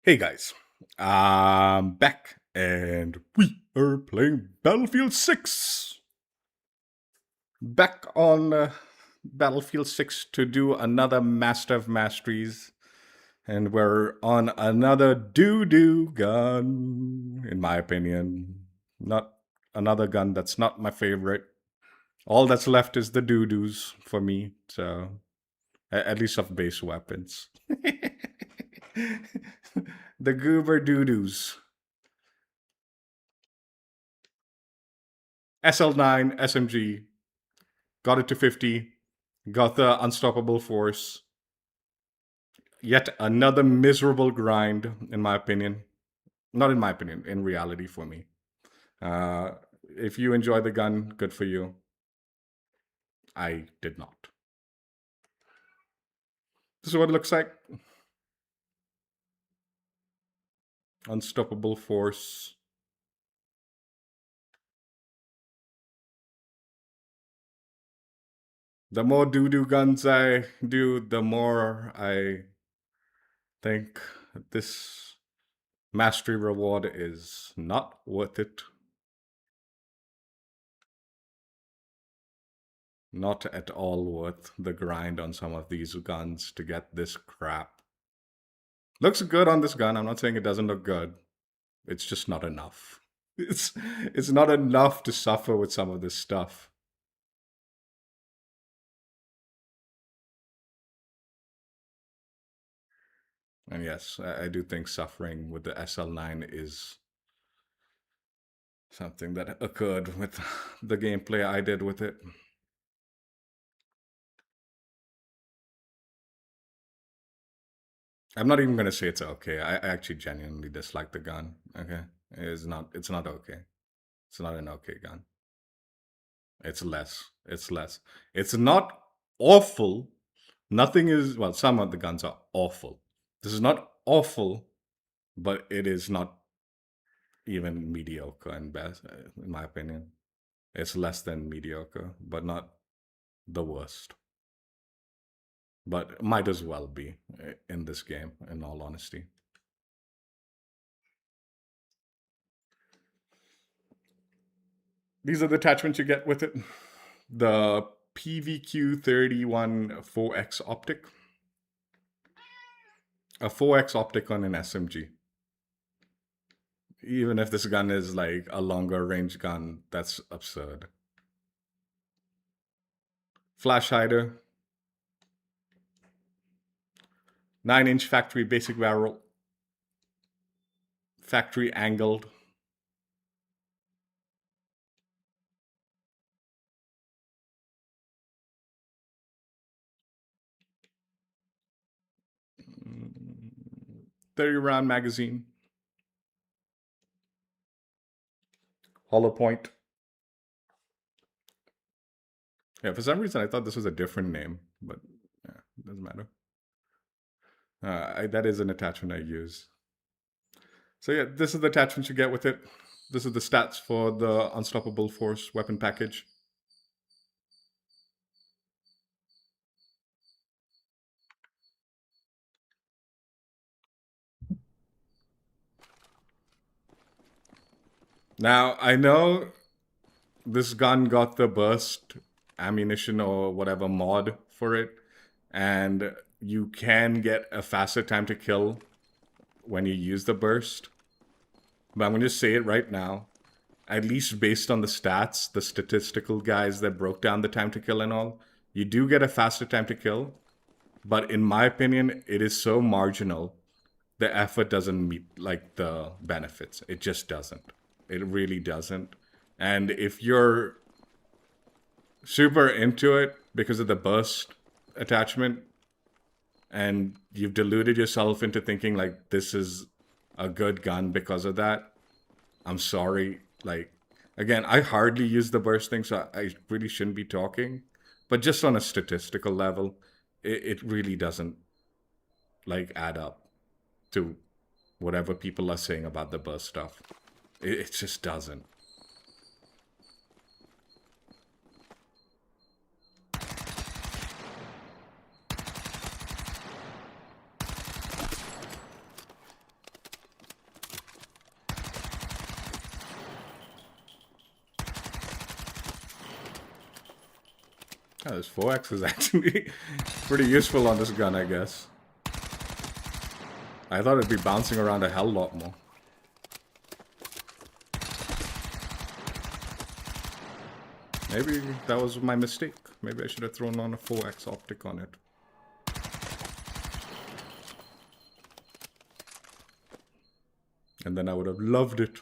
Hey guys, I'm back and we are playing Battlefield 6. Back on Battlefield 6 to do another Master of Masteries. And we're on another doo-doo gun, in my opinion. Not another gun that's not my favorite. All that's left is the doo-doos for me, so at least of base weapons. The goober doo-doos. SL9, SMG, got it to 50, got the unstoppable force. Yet another miserable grind, in my opinion. Not in my opinion, in reality for me. If you enjoy the gun, good for you. I did not. This is what it looks like. Unstoppable force. The more doo-doo guns I do, the more I think this mastery reward is not worth it. Not at all worth the grind on some of these guns to get this crap. Looks good on this gun. I'm not saying it doesn't look good. It's just not enough. It's not enough to suffer with some of this stuff. And yes, I do think suffering with the SL9 is something that occurred with the gameplay I did with it. I'm not even gonna say it's okay. I actually genuinely dislike the gun. Okay, it's not okay. It's not an okay gun. It's less. It's less. It's not awful. Nothing is, well, some of the guns are awful. This is not awful, but it is not even mediocre and best, in my opinion. It's less than mediocre, but not the worst. But might as well be in this game, in all honesty. These are the attachments you get with it. The PVQ31 4X optic. A 4X optic on an SMG. Even if this gun is like a longer range gun, that's absurd. Flash hider. 9-inch factory basic barrel. Factory angled. Mm, 30-round magazine. Hollow point. Yeah, for some reason I thought this was a different name, but yeah, it doesn't matter. That is an attachment I use. So yeah, this is the attachment you get with it. This is the stats for the Unstoppable Force weapon package. Now, I know this gun got the burst ammunition or whatever mod for it, and you can get a faster time to kill when you use the burst. But I'm going to say it right now. At least based on the stats, the statistical guys that broke down the time to kill and all, you do get a faster time to kill. But in my opinion, it is so marginal. The effort doesn't meet like the benefits. It just doesn't. It really doesn't. And if you're super into it because of the burst attachment and you've deluded yourself into thinking like this is a good gun because of that, I'm sorry. Like, again, I hardly use the burst thing, so I really shouldn't be talking. But just on a statistical level, it really doesn't like add up to whatever people are saying about the burst stuff. It just doesn't. this 4x is actually pretty useful on this gun, I guess. I thought it'd be bouncing around a hell lot more. Maybe that was my mistake. Maybe I should have thrown on a 4x optic on it. And then I would have loved it.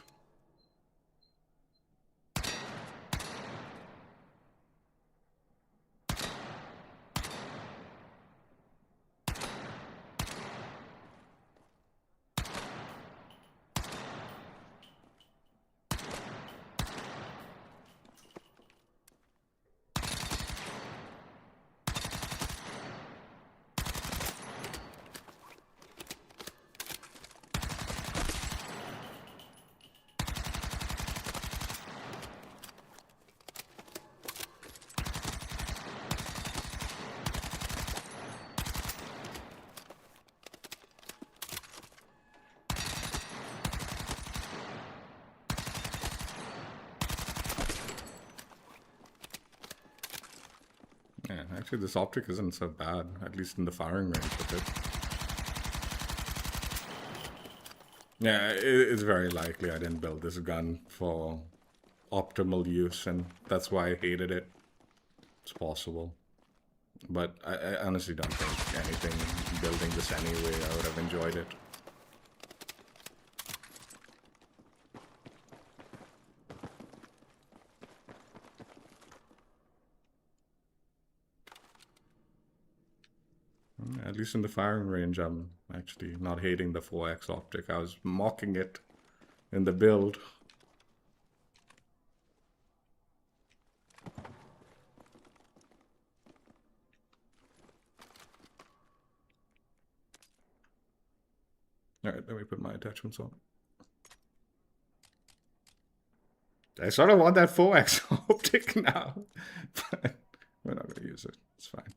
Yeah, actually this optic isn't so bad, at least in the firing range of it. Yeah, it's very likely I didn't build this gun for optimal use, and that's why I hated it. It's possible. But I honestly don't think anything building this anyway, I would have enjoyed it. At least in the firing range, I'm actually not hating the 4x optic. I was mocking it in the build. Alright, let me put my attachments on. I sort of want that 4x optic now, but we're not going to use it. It's fine.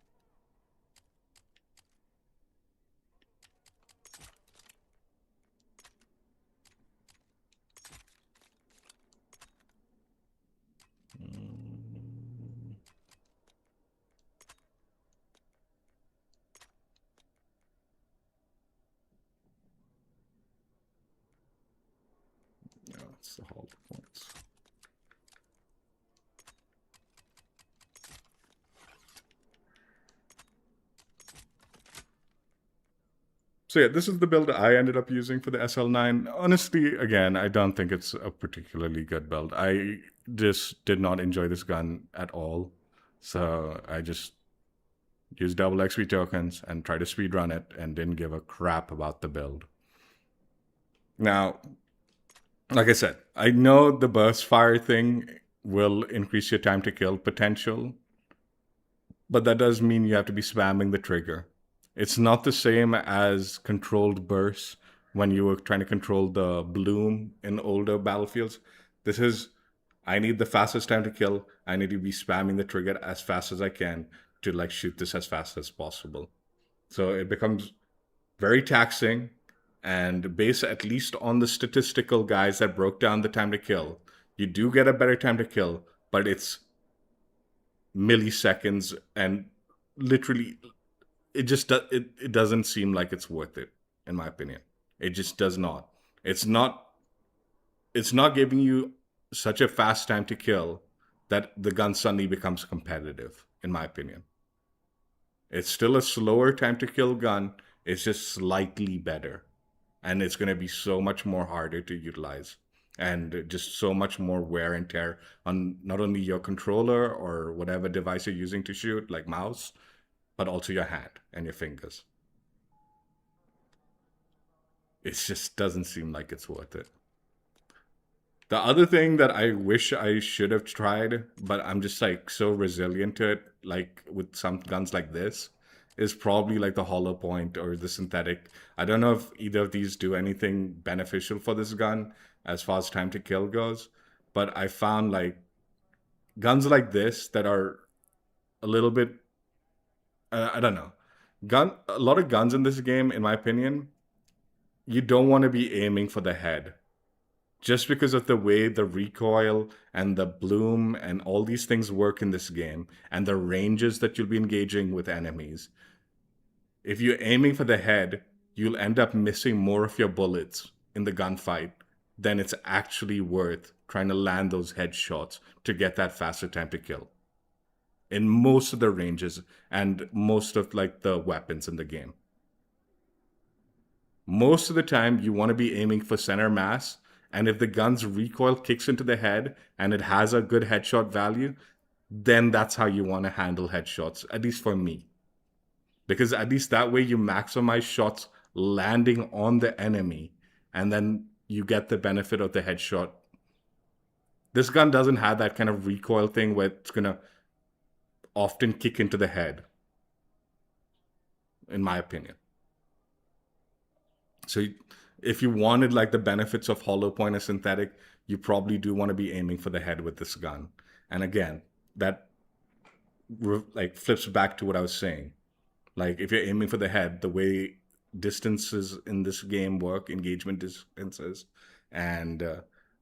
No, it's the hollow points. So yeah, this is the build I ended up using for the SL9. Honestly, again, I don't think it's a particularly good build. I just did not enjoy this gun at all. So I just used double XP tokens and tried to speedrun it and didn't give a crap about the build. Now, like I said, I know the burst fire thing will increase your time to kill potential, but that does mean you have to be spamming the trigger. It's not the same as controlled bursts when you were trying to control the bloom in older battlefields. This is, I need the fastest time to kill. I need to be spamming the trigger as fast as I can to like shoot this as fast as possible. So it becomes very taxing, and based at least on the statistical guys that broke down the time to kill, you do get a better time to kill, but it's milliseconds, and literally it doesn't seem like it's worth it, in my opinion. It just does not. It's not giving you such a fast time to kill that the gun suddenly becomes competitive, in my opinion. It's still a slower time to kill gun, it's just slightly better, and it's going to be so much more harder to utilize, and just so much more wear and tear on not only your controller or whatever device you're using to shoot, like mouse, but also your hand and your fingers. It just doesn't seem like it's worth it. The other thing that I wish I should have tried, but I'm just like so resilient to it, like with some guns like this, is probably like the hollow point or the synthetic. I don't know if either of these do anything beneficial for this gun as far as time to kill goes, but I found like guns like this that are a little bit, I don't know, a lot of guns in this game, in my opinion, you don't want to be aiming for the head. just because of the way the recoil and the bloom and all these things work in this game and the ranges that you'll be engaging with enemies. If you're aiming for the head, you'll end up missing more of your bullets in the gunfight than it's actually worth trying to land those headshots to get that faster time to kill in most of the ranges and most of like the weapons in the game. Most of the time you want to be aiming for center mass, and if the gun's recoil kicks into the head and it has a good headshot value, then that's how you want to handle headshots, at least for me. Because at least that way you maximize shots landing on the enemy and then you get the benefit of the headshot. This gun doesn't have that kind of recoil thing where it's going to often kick into the head, in my opinion. So if you wanted like the benefits of hollow point or synthetic, you probably do want to be aiming for the head with this gun. And again, that like flips back to what I was saying. Like if you're aiming for the head, the way distances in this game work, engagement distances, and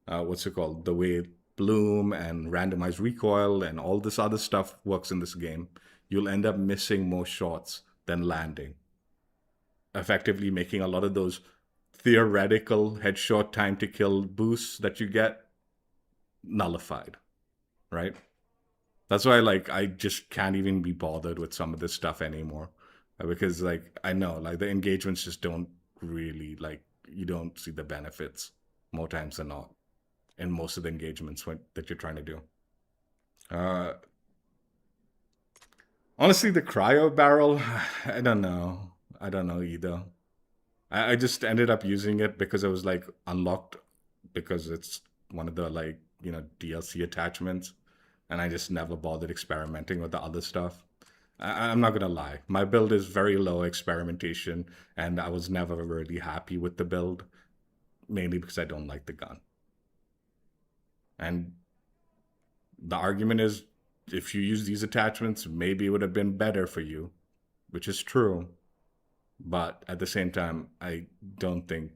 what's it called? The way bloom and randomized recoil and all this other stuff works in this game, you'll end up missing more shots than landing, effectively making a lot of those theoretical headshot time to kill boosts that you get nullified, right? That's why like I just can't even be bothered with some of this stuff anymore, because like I know like the engagements just don't really like, you don't see the benefits more times than not in most of the engagements that you're trying to do. Honestly, the cryo barrel, I don't know. I don't know either. I just ended up using it because it was like unlocked because it's one of the like, DLC attachments. And I just never bothered experimenting with the other stuff. I'm not gonna lie. My build is very low experimentation, and I was never really happy with the build, mainly because I don't like the gun. And the argument is, if you use these attachments, maybe it would have been better for you, which is true. But at the same time, I don't think,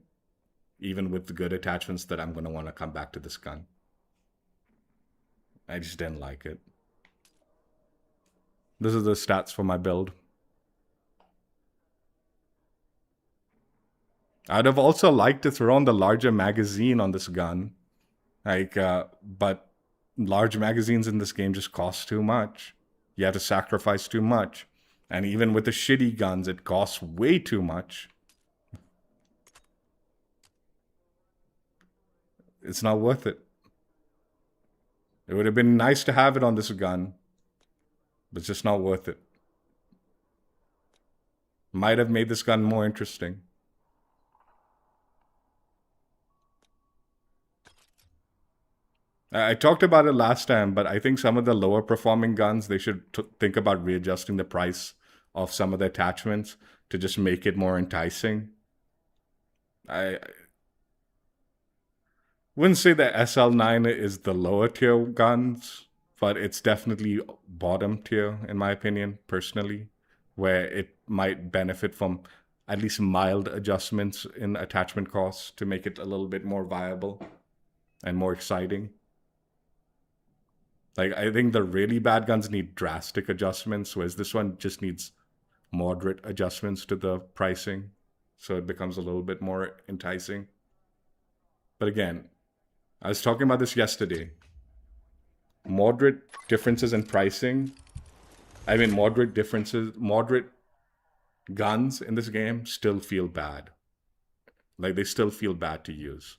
even with the good attachments, that I'm going to want to come back to this gun. I just didn't like it. This is the stats for my build. I'd have also liked to throw on the larger magazine on this gun. But large magazines in this game just cost too much. You have to sacrifice too much. And even with the shitty guns, it costs way too much. It's not worth it. It would have been nice to have it on this gun, but it's just not worth it. Might have made this gun more interesting. I talked about it last time, but I think some of the lower performing guns, they should think about readjusting the price of some of the attachments to just make it more enticing. I wouldn't say that SL9 is the lower tier guns, but it's definitely bottom tier, in my opinion, personally, where it might benefit from at least mild adjustments in attachment costs to make it a little bit more viable and more exciting. Like, I think the really bad guns need drastic adjustments, whereas this one just needs moderate adjustments to the pricing, so it becomes a little bit more enticing. But again, I was talking about this yesterday. Moderate differences in pricing, moderate guns in this game still feel bad. Like, they still feel bad to use.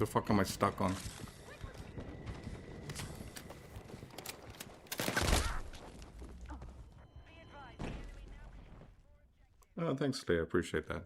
the fuck am I stuck on? Oh, thanks, Leia. Appreciate that.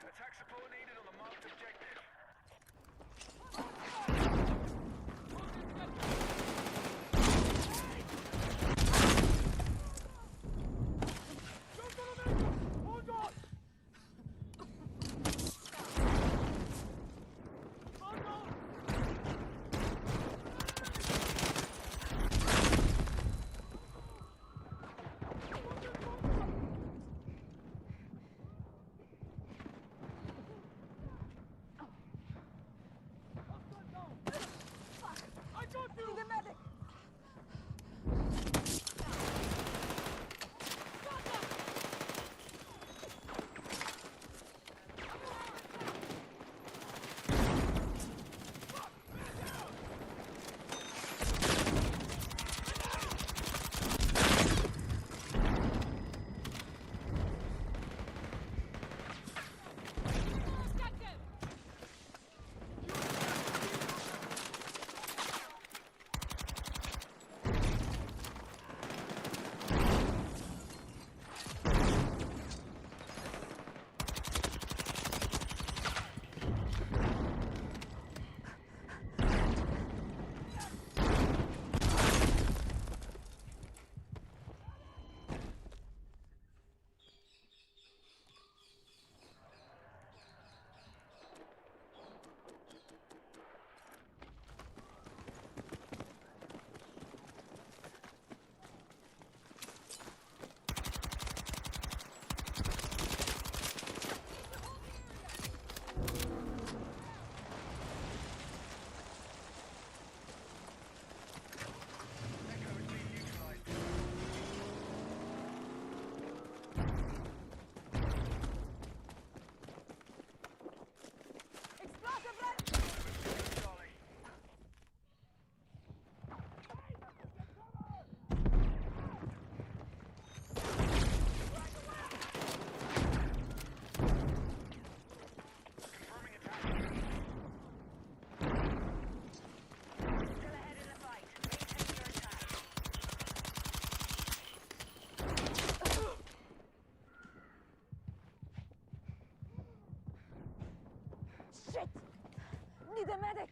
Attack support needed on the marked objective. Hold on! Shit! Need a medic!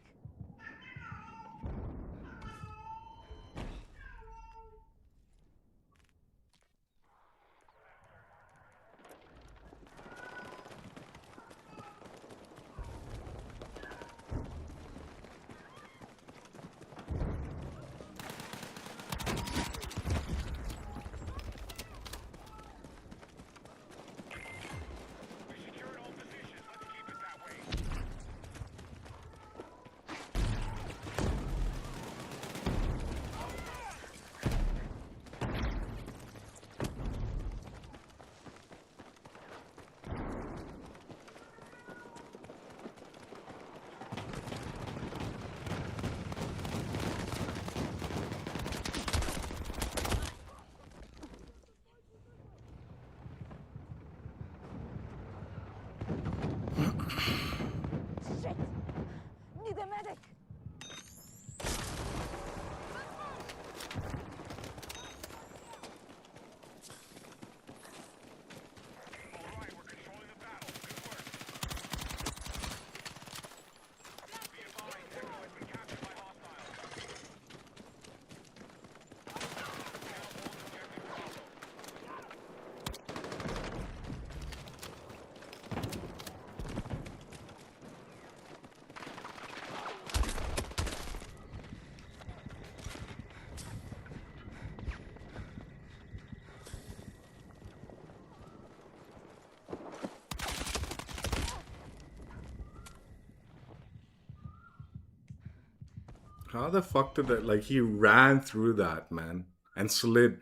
How the fuck did that? Like, he ran through that, man, and slid.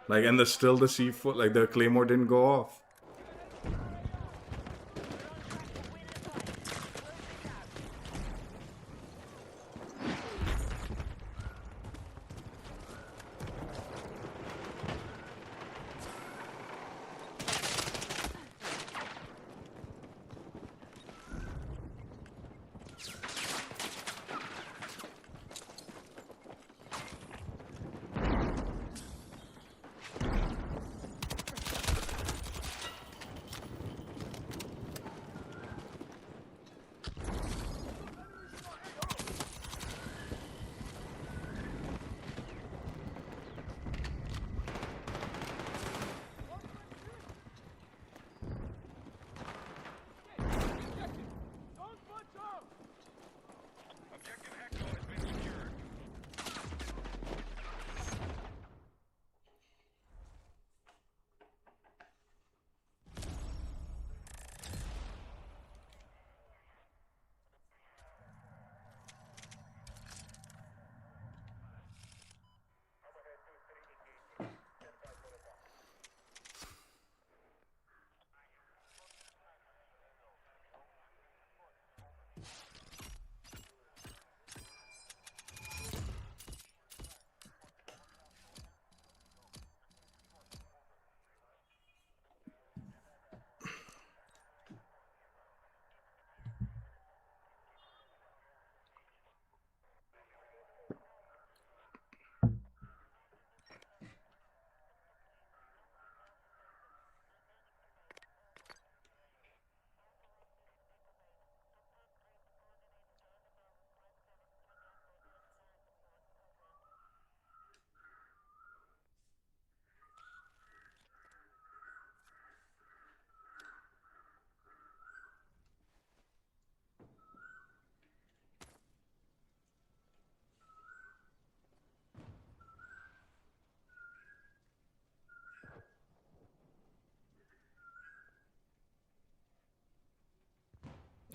Like, and still the C4, like, the claymore didn't go off. Objective Echo has been secured.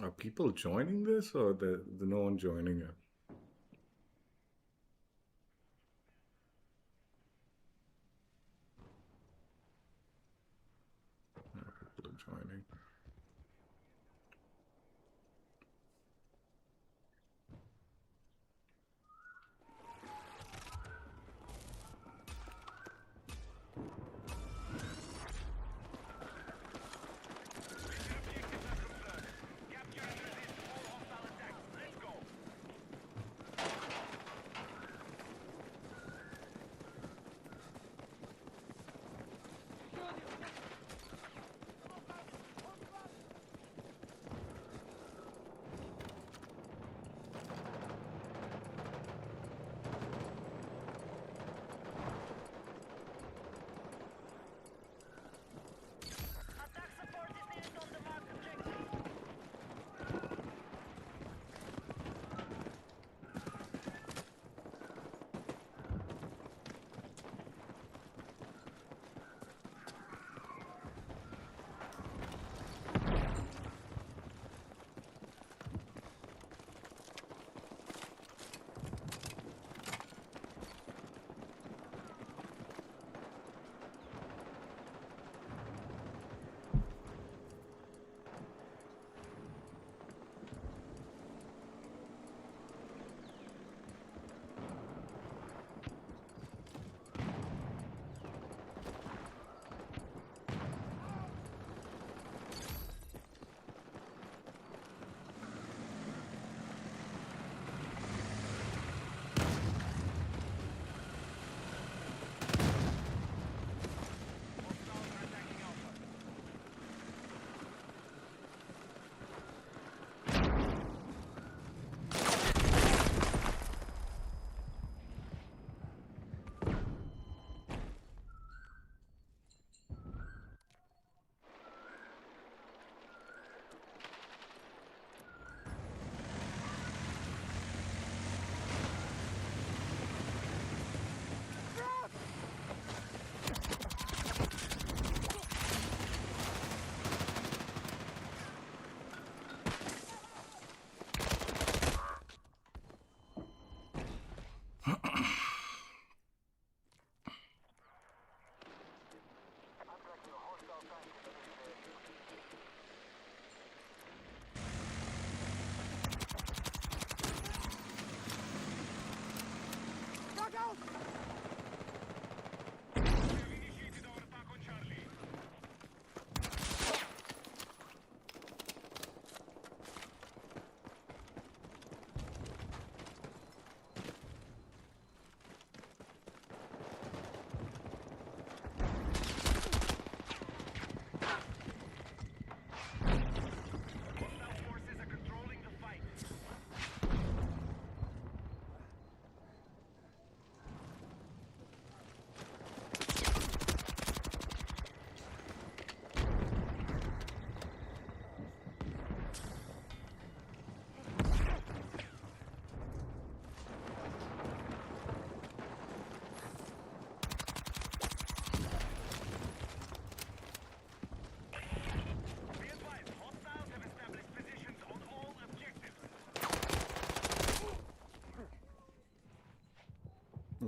Are people joining this, or the no one joining it? People are joining. Capture and resist all hostile attacks. Let's go.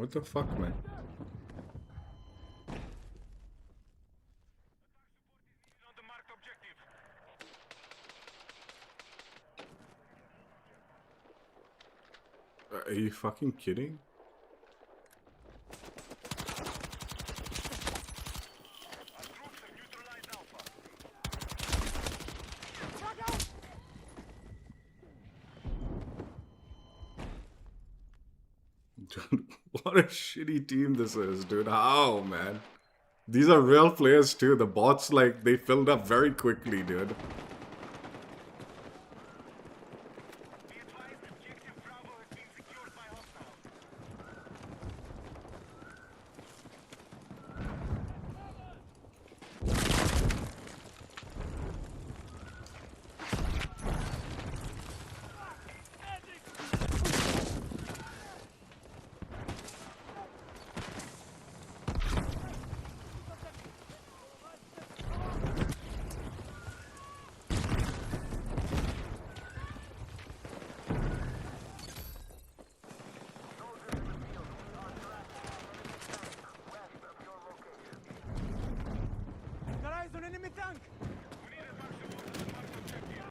What the fuck, man? On the marked objective. Are you fucking kidding? Our troops have neutralized Alpha. Dude, what a shitty team this is, dude. How, man? These are real players too. The bots, like, they filled up very quickly, dude. Be advised, objective Bravo has been secured by hostiles. Got eyes on enemy tank! We need a maximum on the marked objective.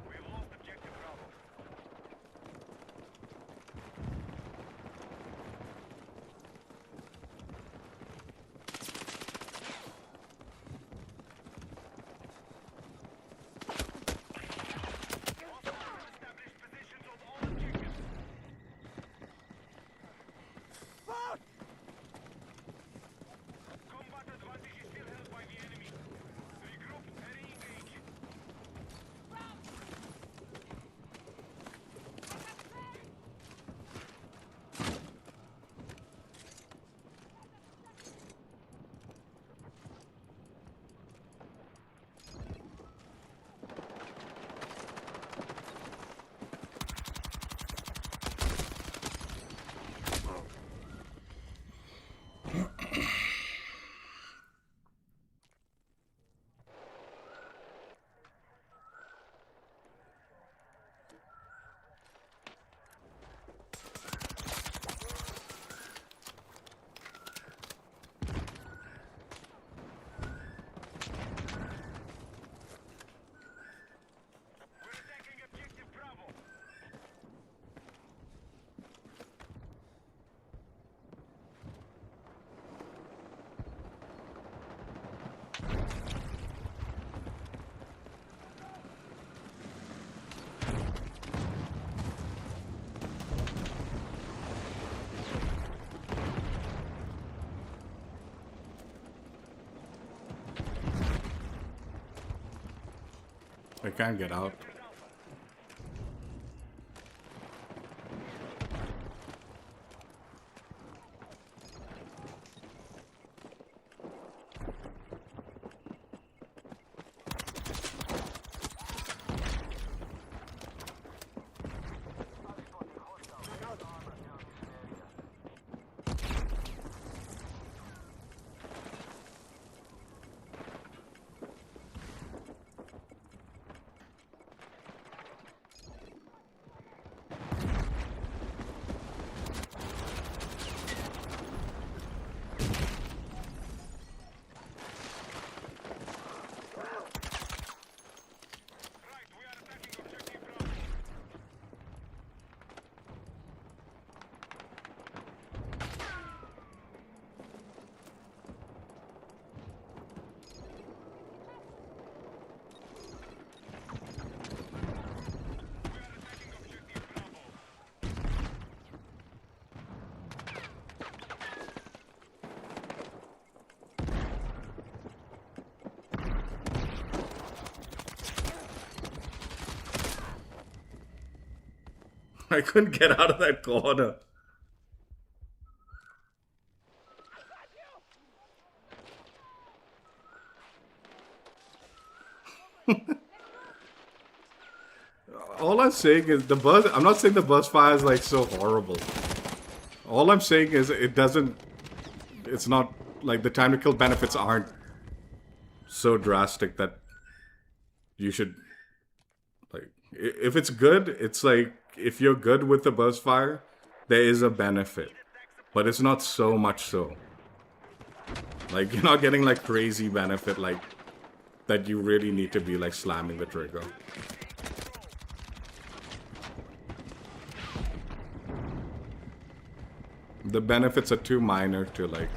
We've lost objective Bravo. Hostiles have established positions on all objectives. Fuck! Combat advantage is still held by the enemy. Regroup and re-engage. We're attacking objective Bravo. I can't get out. There's Alpha. I couldn't get out of that corner. All I'm saying is the burst. I'm not saying the burst fire is like so horrible. All I'm saying is it doesn't. It's not like the time to kill benefits aren't so drastic that you should like. If it's good, it's like if you're good with the burst fire, there is a benefit, but it's not so much so. Like you're not getting like crazy benefit like that you really need to be like slamming the trigger. The benefits are too minor to like.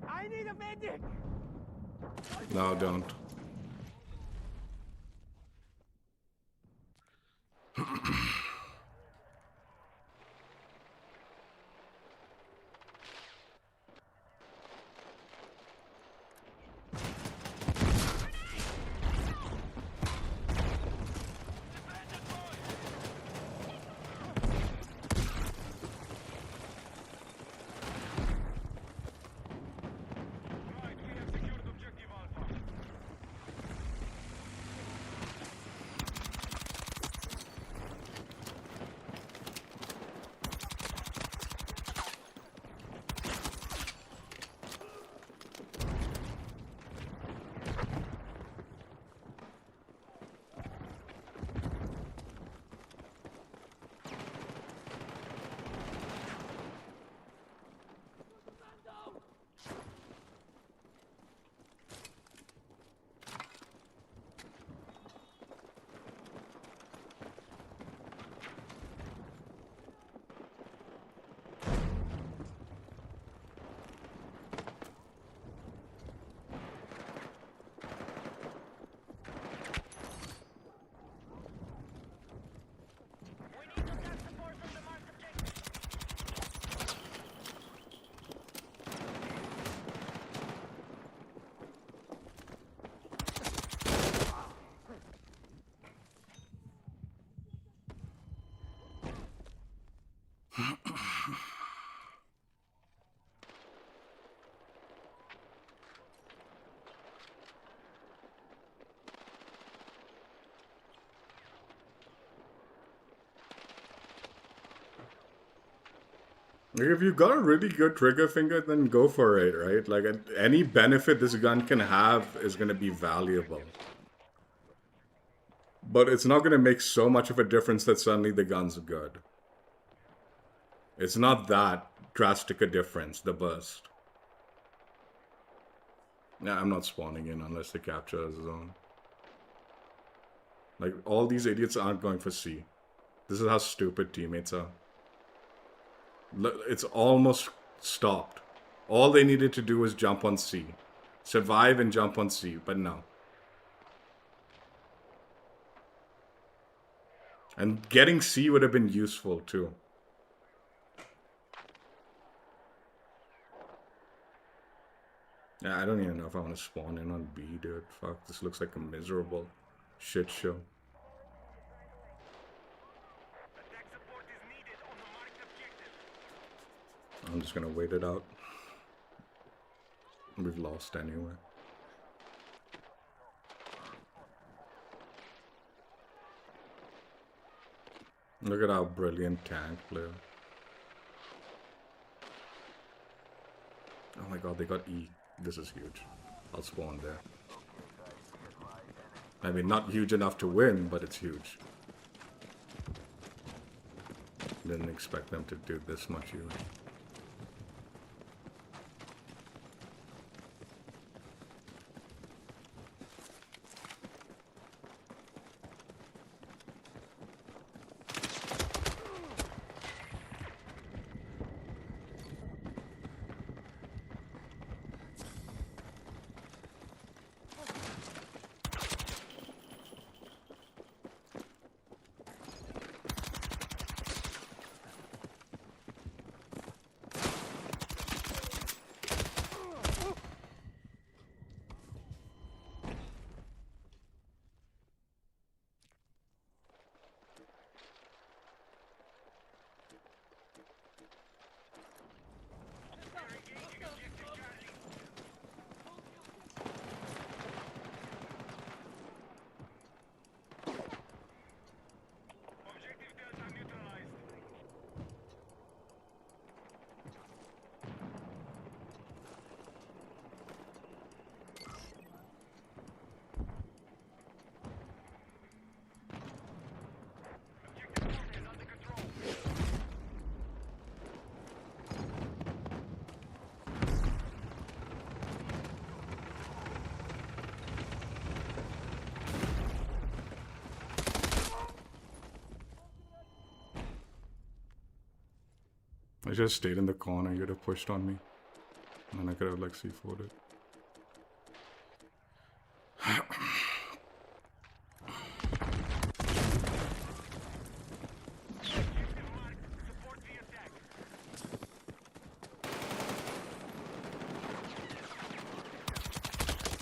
I need a medic! No, don't. Right, we have secured objective Alpha. Like if you got a really good trigger finger, then go for it, right? Like any benefit this gun can have is going to be valuable. But it's not going to make so much of a difference that suddenly the gun's good. It's not that drastic a difference, the burst. Yeah, I'm not spawning in unless they capture a zone. Like, all these idiots aren't going for C. This is how stupid teammates are. It's almost stopped. All they needed to do was jump on C. Survive and jump on C, but no. And getting C would have been useful too. Yeah, I don't even know if I want to spawn in on B, dude. Fuck, this looks like a miserable shit show. Attack support is needed on the marked objective. I'm just gonna wait it out. We've lost anyway. Look at our brilliant tank player. Oh my god, they got E. This is huge. I'll spawn there. I mean, not huge enough to win, but it's huge. Didn't expect them to do this much either. I just stayed in the corner. You'd have pushed on me. And then I could have like C4'd it. Support the attack.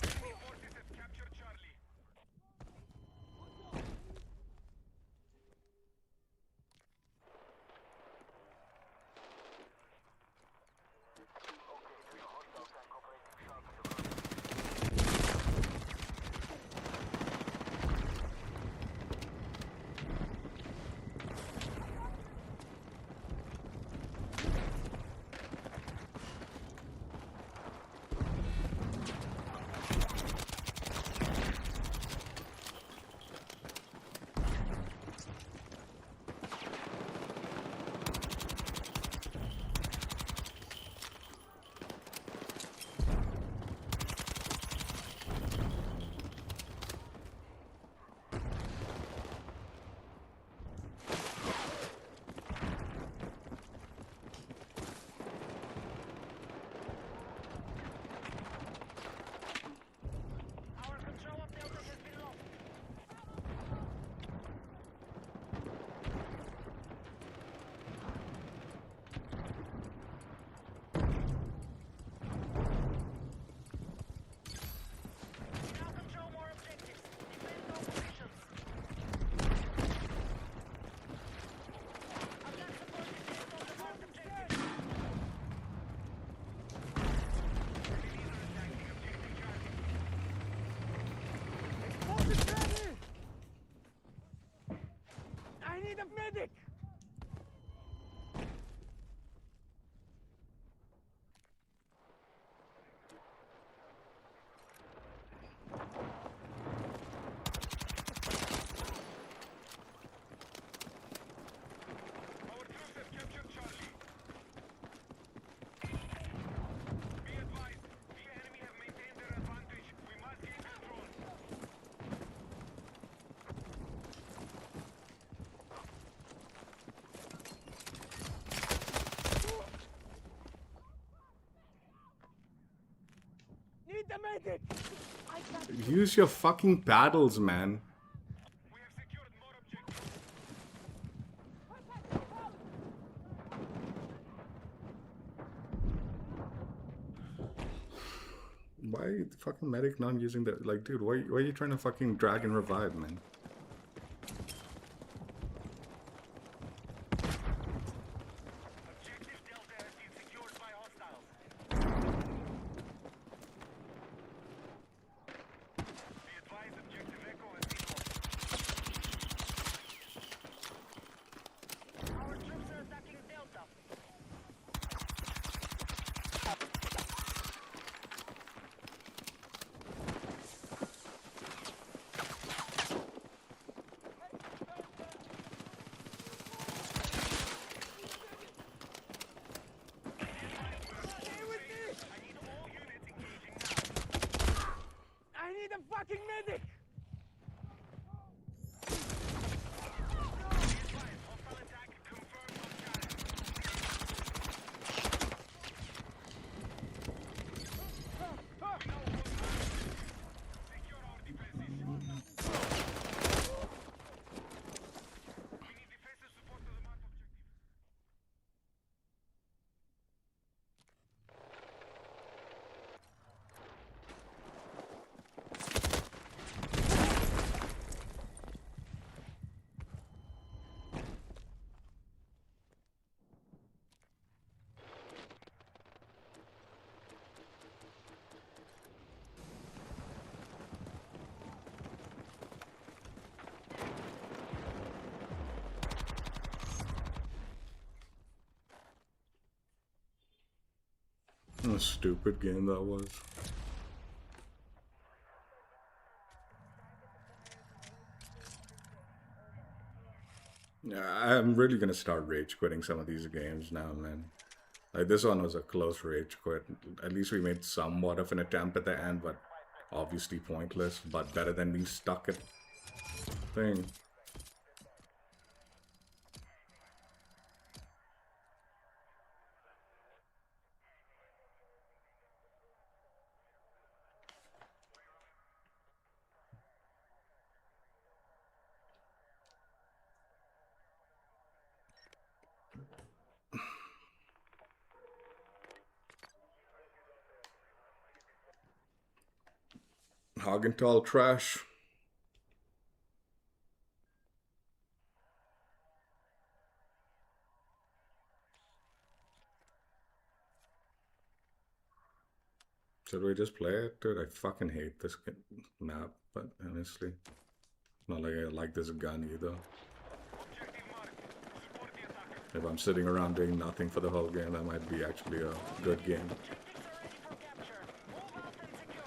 Enemy forces have captured Charlie. Our control of Delta has been lost. We now control more objectives. Defend all positions. Attack support is based on the marked objective. Explosive ready! I need a medic! Our troops have captured Charlie. Be advised, the enemy have maintained their advantage. We must gain control. Need a medic! I can't. Use your fucking paddles, man. We have secured more objectives. Why the fucking medic not using the like, dude? Why are you trying to fucking drag and revive, man? Objective Delta has been secured by hostiles. Be advised, objective Echo has been lost. Our troops are attacking Delta. Stay with me! I need all units engaging now. I need a fucking medic! Be advised, hostile attack confirmed on Charlie. Secure our defenses. We need defensive support to the marked objective. What a stupid game that was. Yeah, I'm really gonna start rage quitting some of these games now, man. Like this one was a close rage quit. At least we made somewhat of an attempt at the end, but obviously pointless. But better than being stuck at thing. Hagenthal trash. Should we just play it? Dude, I fucking hate this map, but honestly, not like I like this gun either. Objective marked. Support the attack. If I'm sitting around doing nothing for the whole game, that might be actually a good game. Objectives are ready for capture. Move out and secure.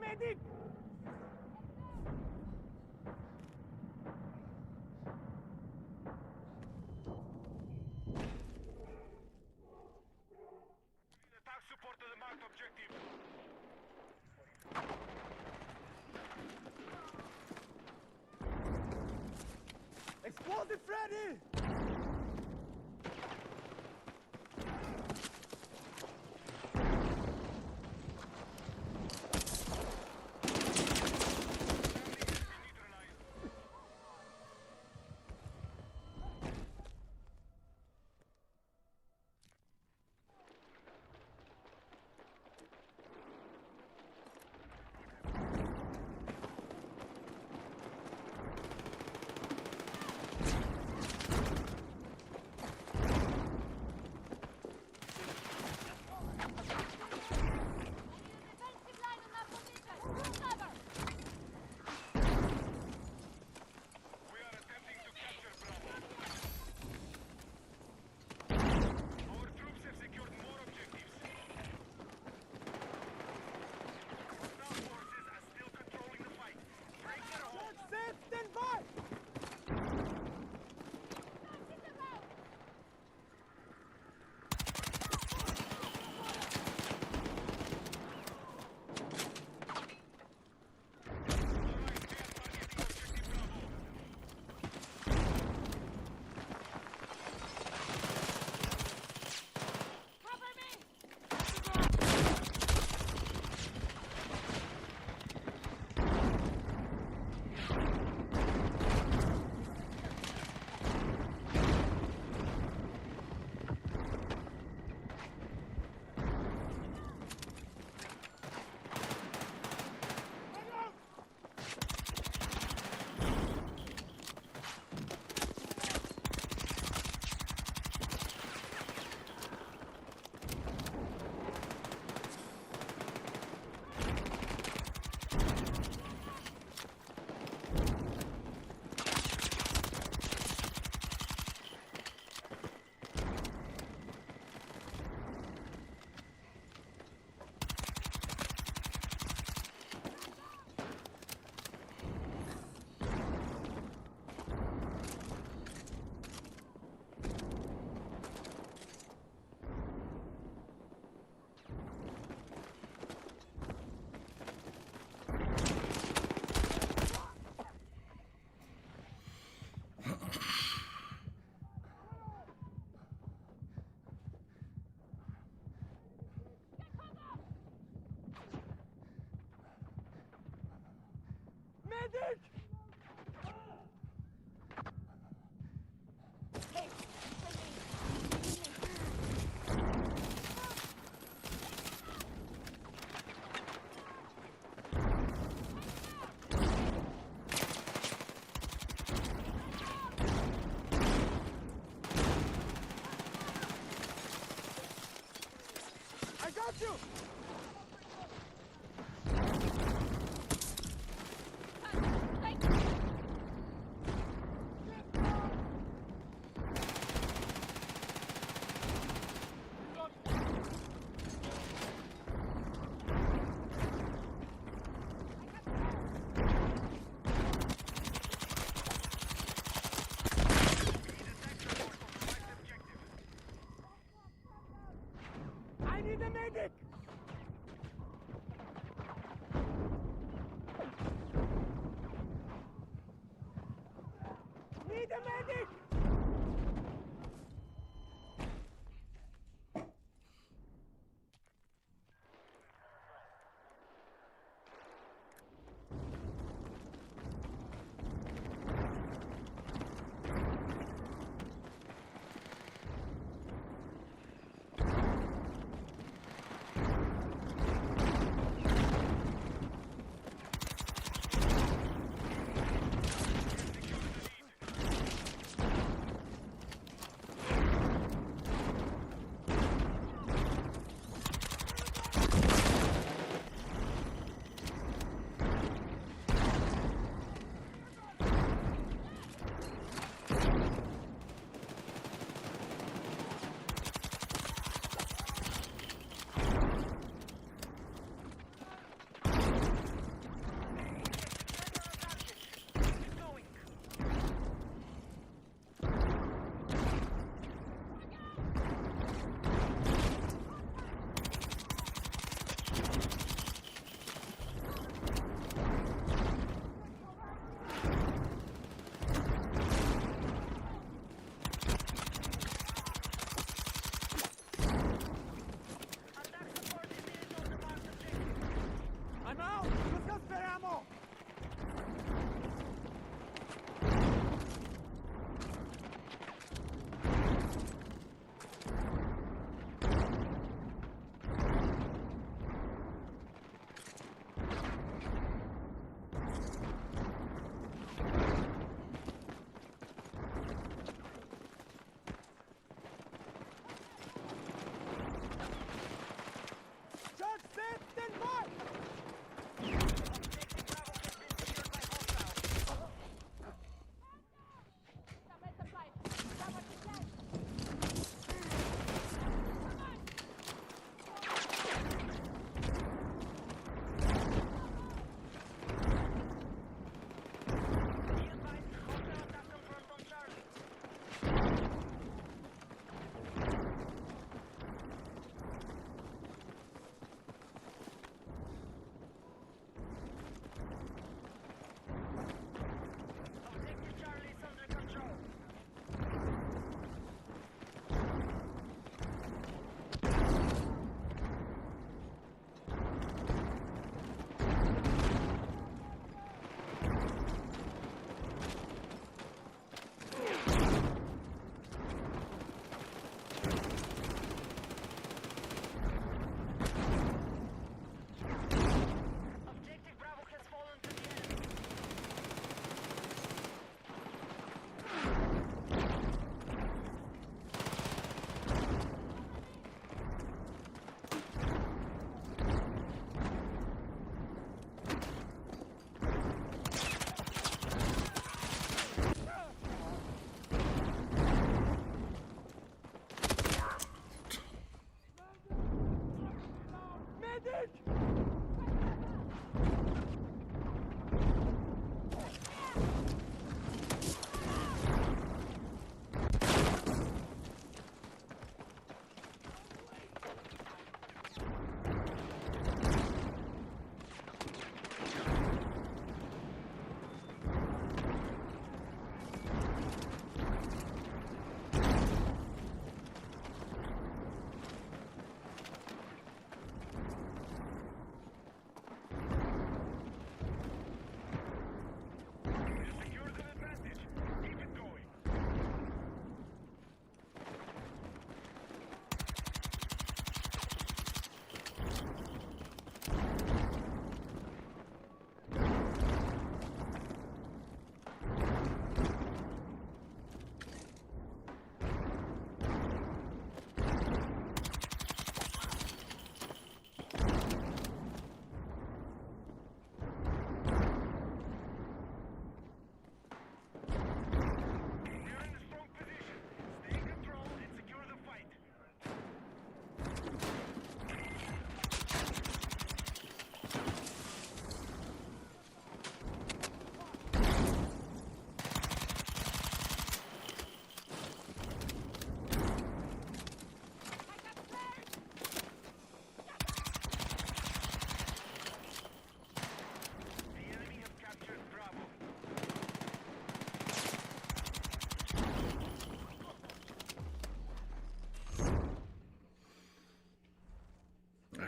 medic! Attack support to the marked objective. Explosive ready! Defensive line in that position. Cover. We are attempting to capture Bravo. Our troops have secured more objectives. Ground forces are still controlling the fight. Break their hold. Set, stand by! Hit the road. Cover me. Medic! I got you! Thank you. I need a medic! Need a medic!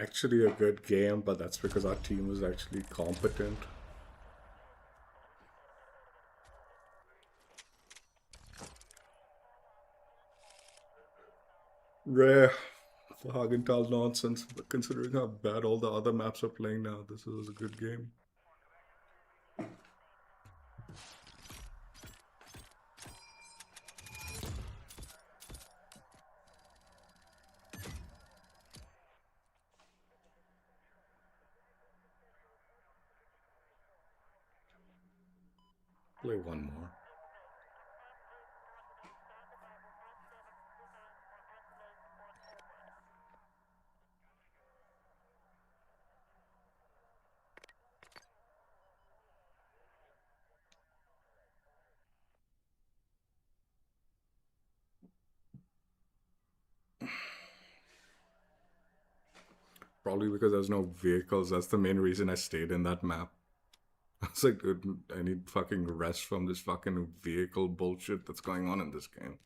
actually a good game, but that's because our team was actually competent. Rare Hagenthal nonsense, but considering how bad all the other maps are playing now, this is a good game. Play one more. Probably because there's no vehicles. That's the main reason I stayed in that map. I was like, dude, I need fucking rest from this fucking vehicle bullshit that's going on in this game.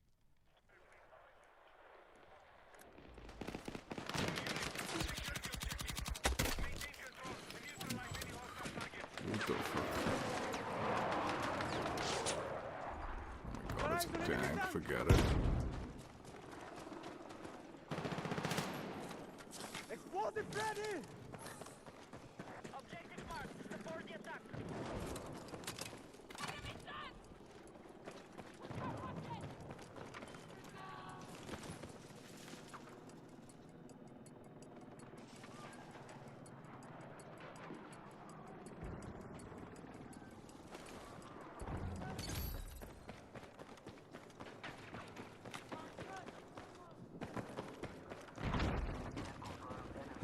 What the fuck? Oh my god, it's a tank. Forget it. Explosive ready! Objective marked. Support the attack.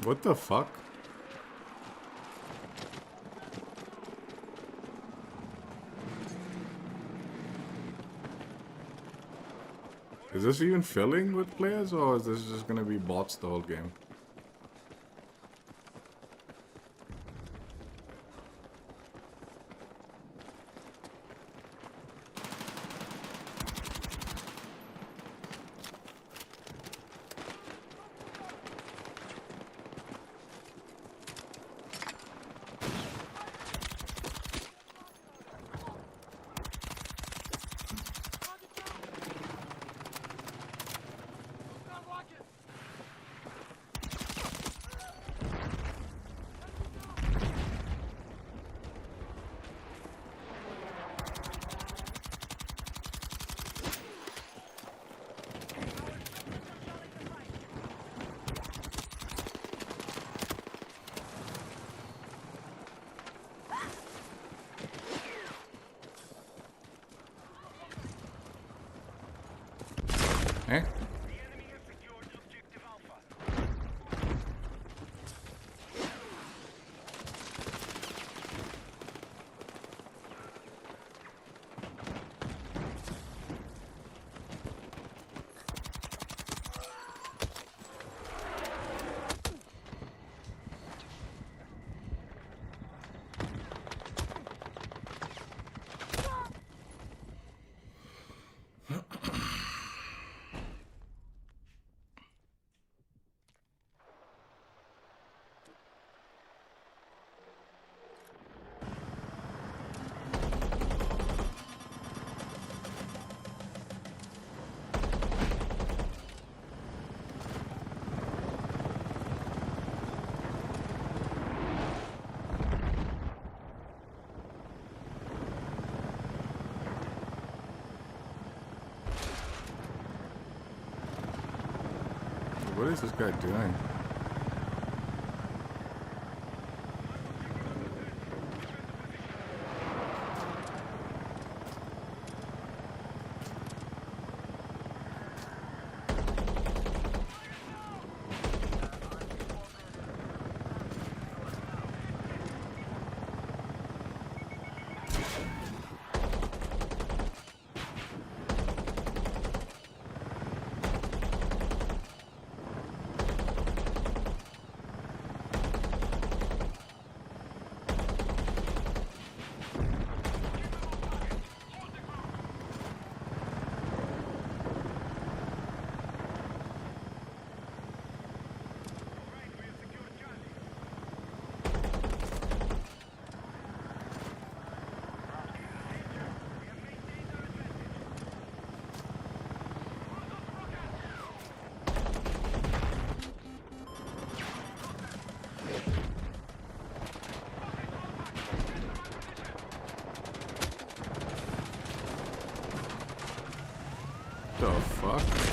What the fuck? Is this even filling with players, or is this just gonna be bots the whole game? Eh? The enemy has secured objective Alpha. What is this guy doing? The fuck?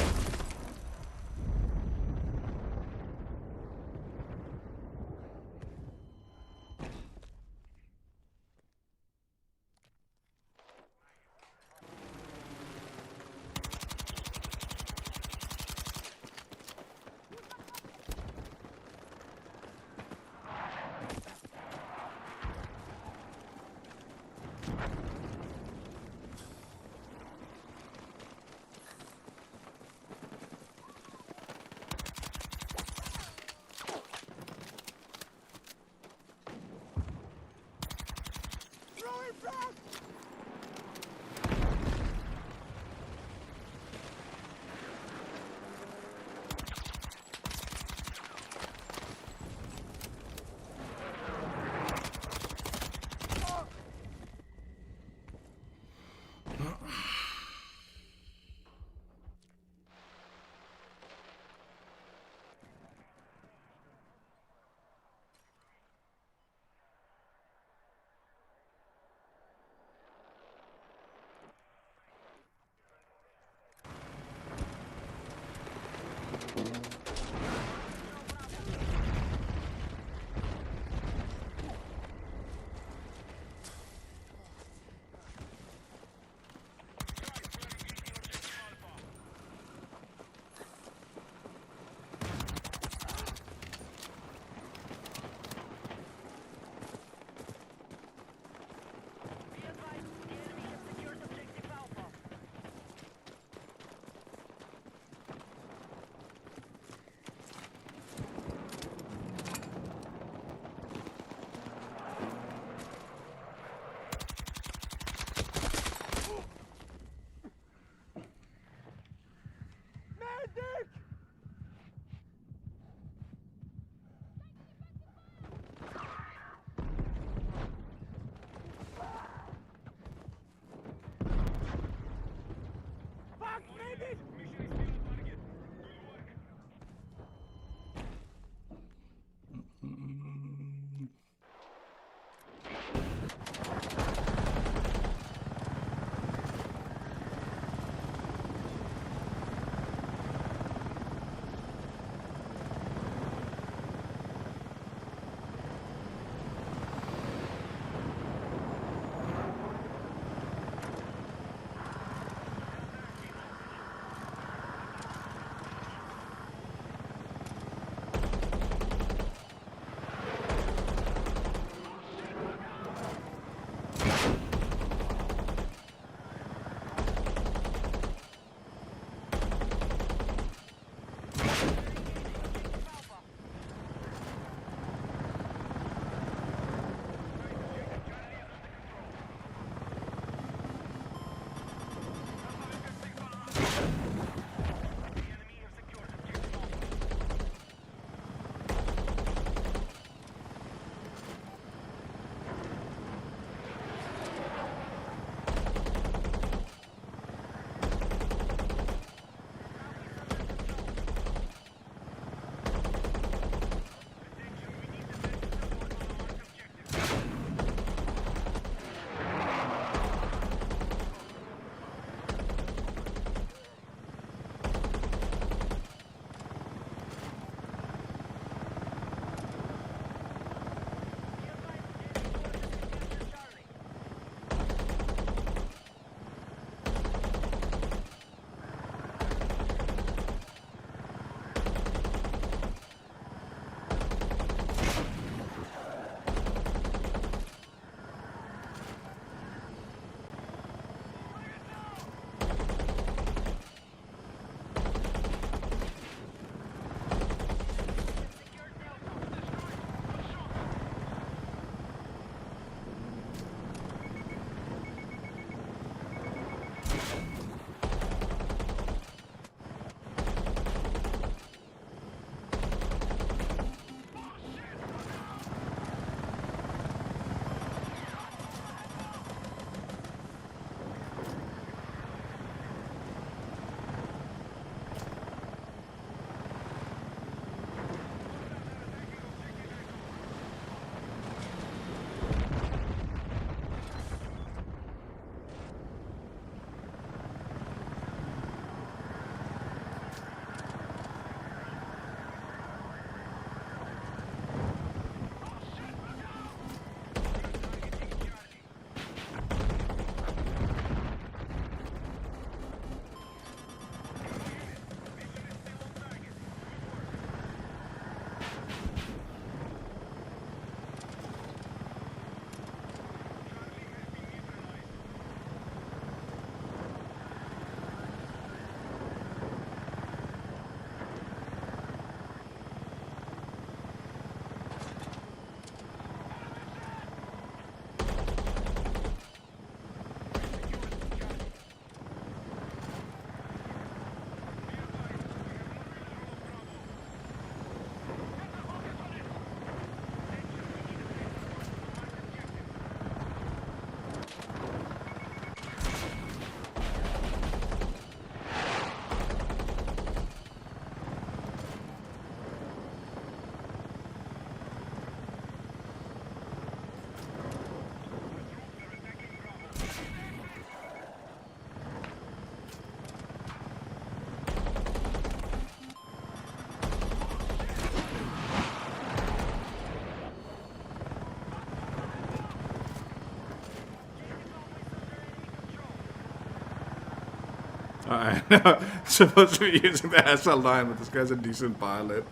I know. Supposed to be using the SL9, but this guy's a decent pilot.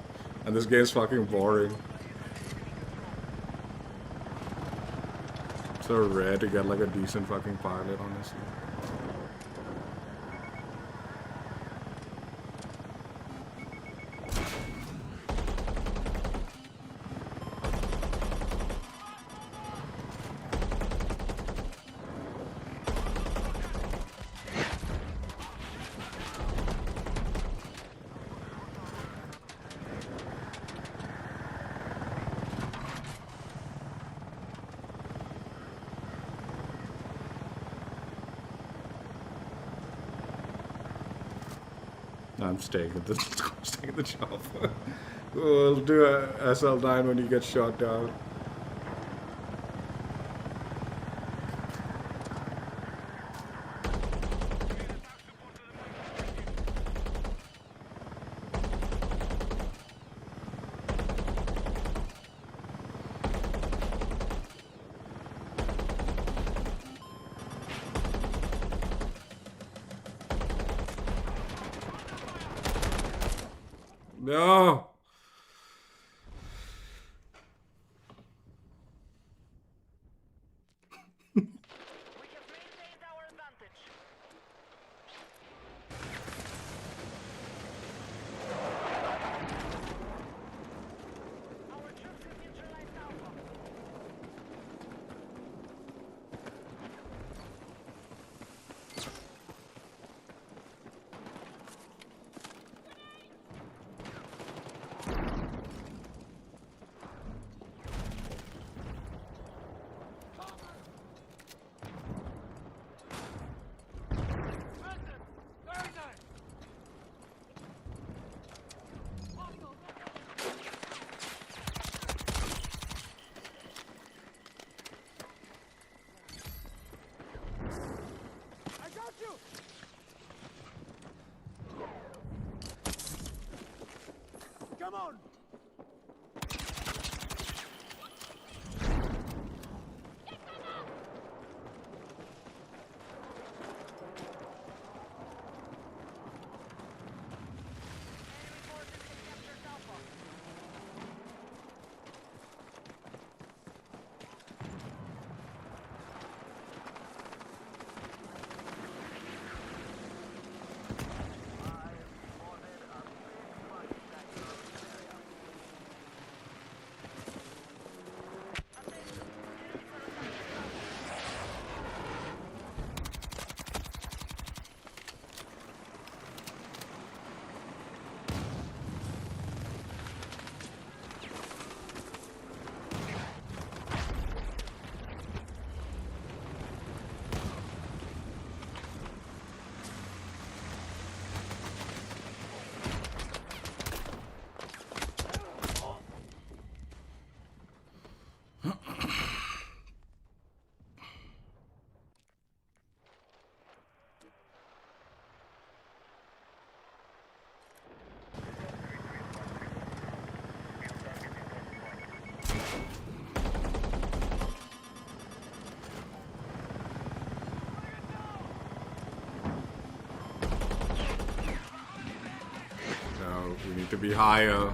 And this game's fucking boring. So rare to get like a decent fucking pilot, honestly. No, I'm staying at the staying at the job. We'll do a SL9 when you get shot down. No. We have maintained our advantage. Our troops have neutralized Alpha. Very nice. I got you. Come on. Enemy forces have captured Alpha. No, we need to be higher.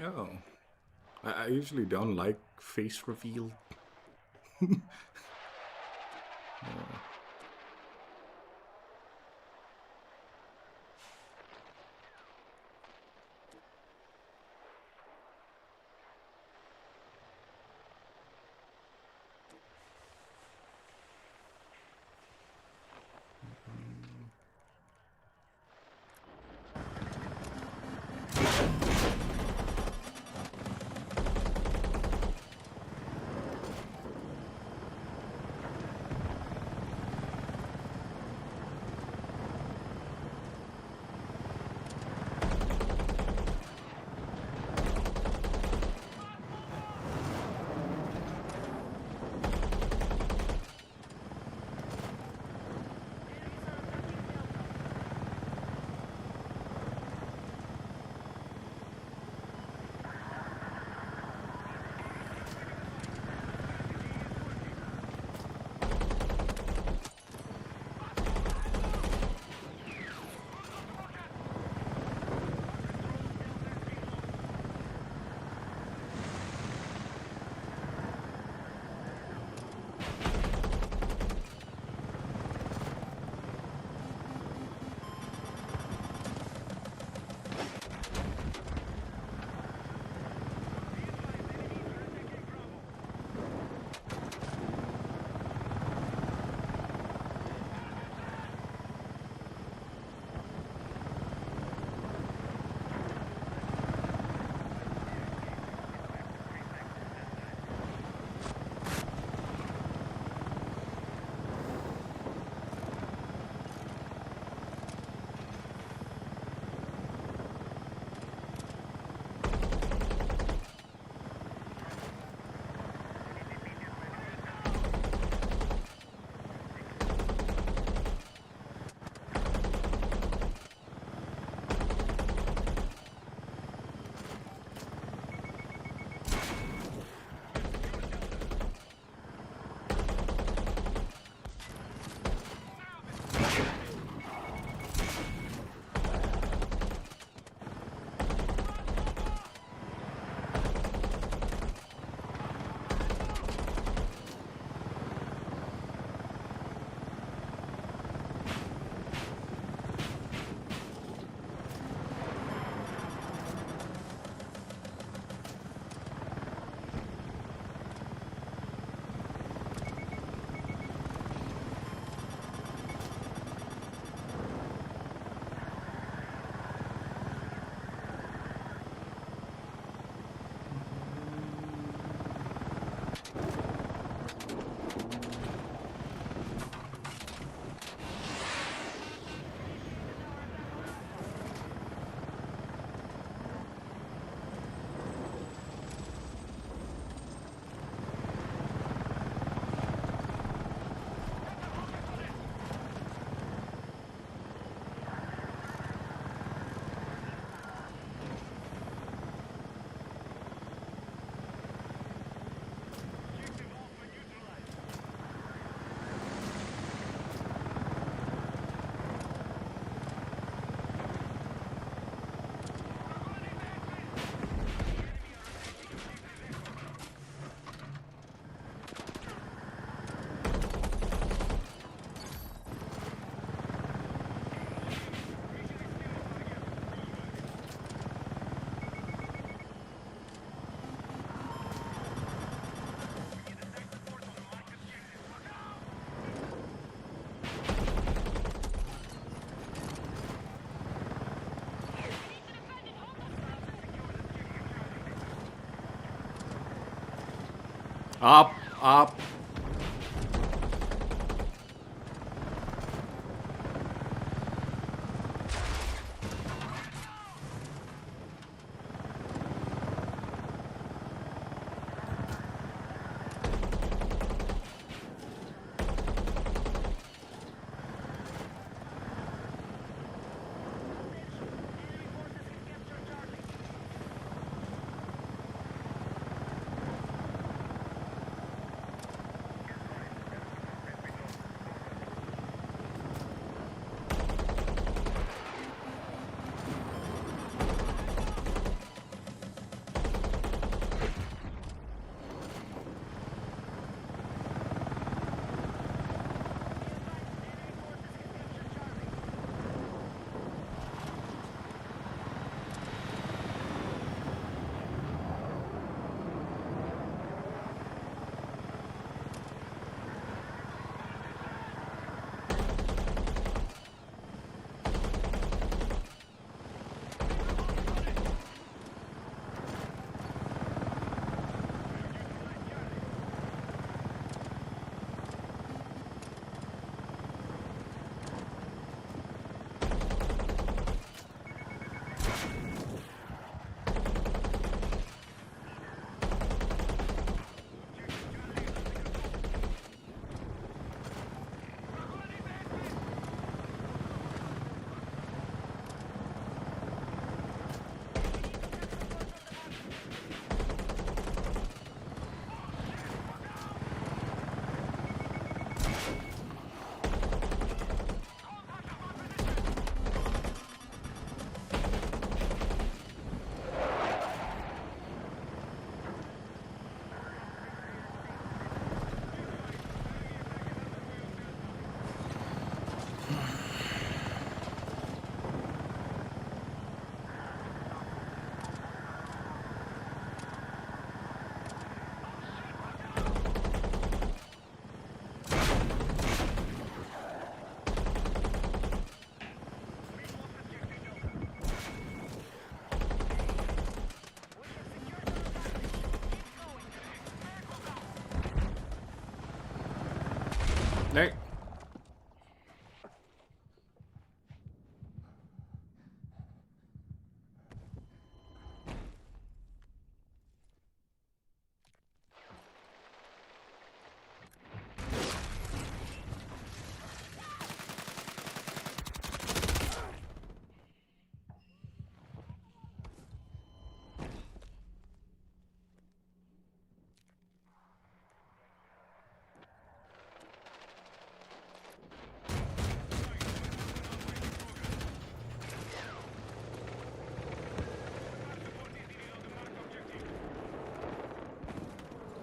Oh, I usually don't like face reveal. Up, up. Hey.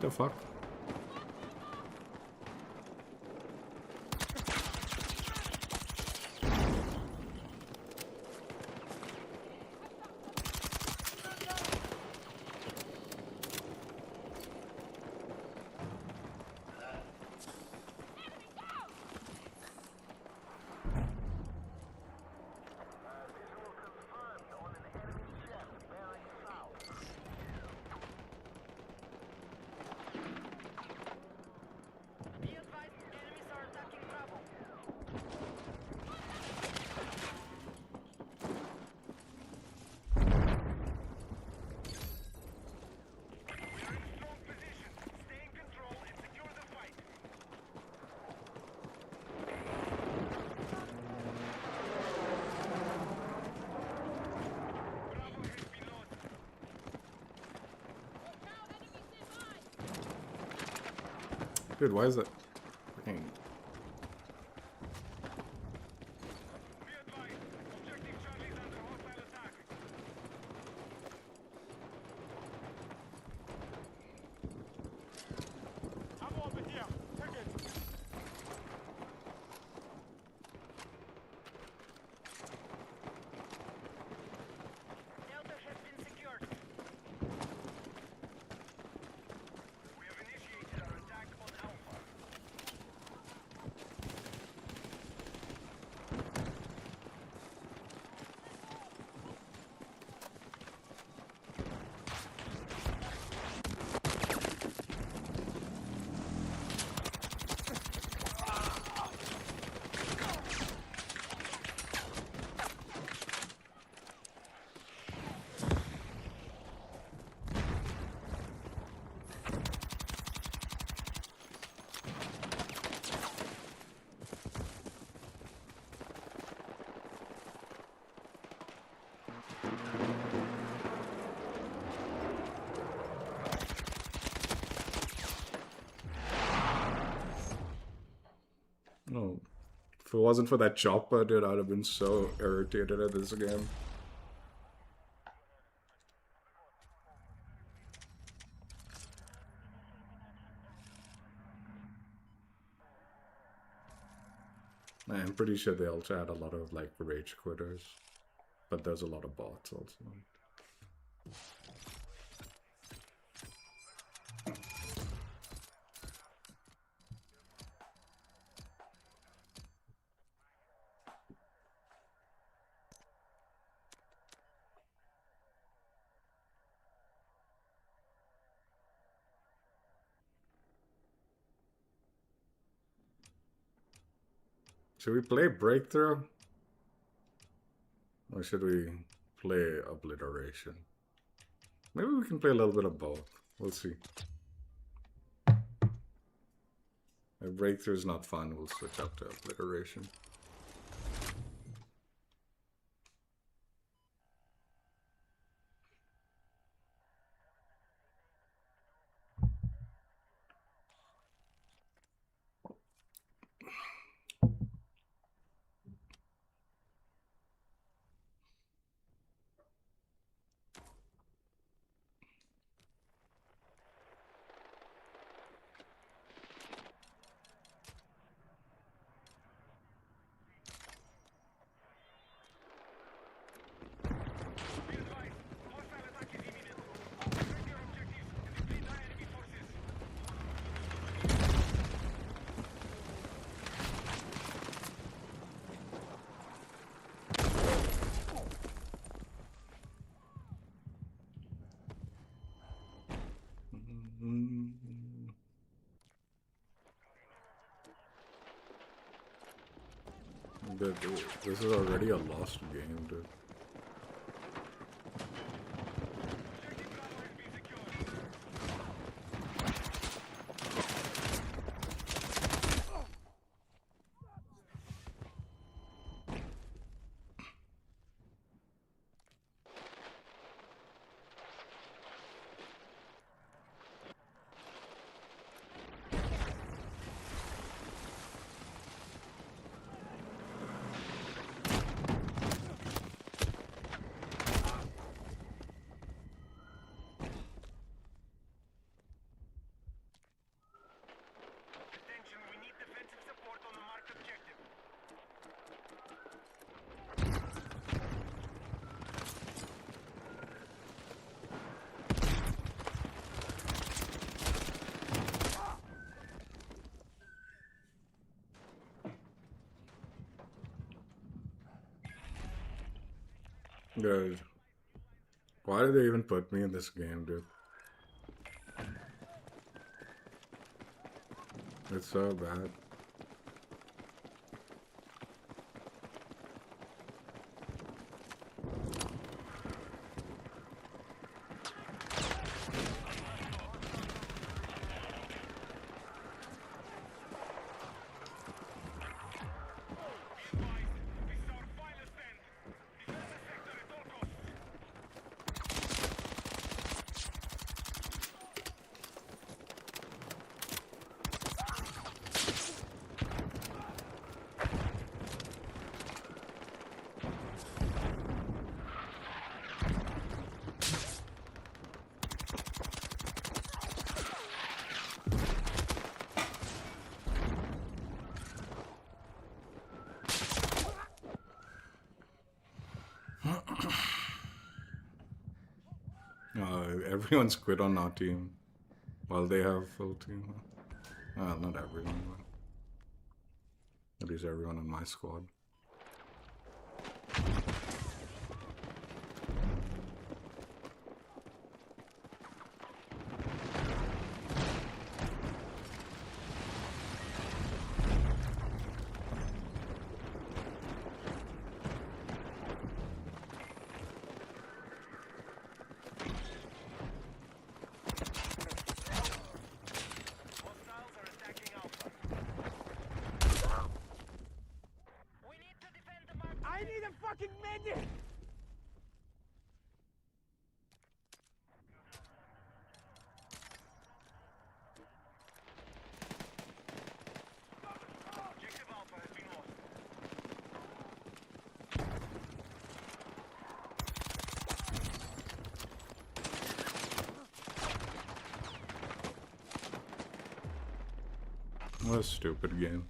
The fuck? Be advised, enemies are attacking Bravo. We are in a strong position. Stay in control and secure the fight. Bravo has been lost. Look out, enemies nearby! Dude, why is that? Fucking... Be advised. Objective Charlie is under hostile attack. Ammo over here. Take it. Delta has been secured. We have initiated our attack on Alpha. No. If it wasn't for that chopper, dude, I'd have been so irritated at this game. I'm pretty sure they also had a lot of like rage quitters, but there's a lot of bots also. Should we play Breakthrough? Or should we play Obliteration? Maybe we can play a little bit of both. We'll see. If Breakthrough is not fun, we'll switch up to Obliteration. This is already a lost game, dude. Attention, we need defensive support on the marked objective. Dude, why did they even put me in this game, dude? It's so bad. This is our final stand. Defend the sector at all costs. Everyone's quit on our team while they have full team. Well, not everyone, but at least everyone on my squad. Hostiles are attacking Alpha. We need to defend the marked I need a fucking medic! Objective Alpha has been lost. What a stupid game.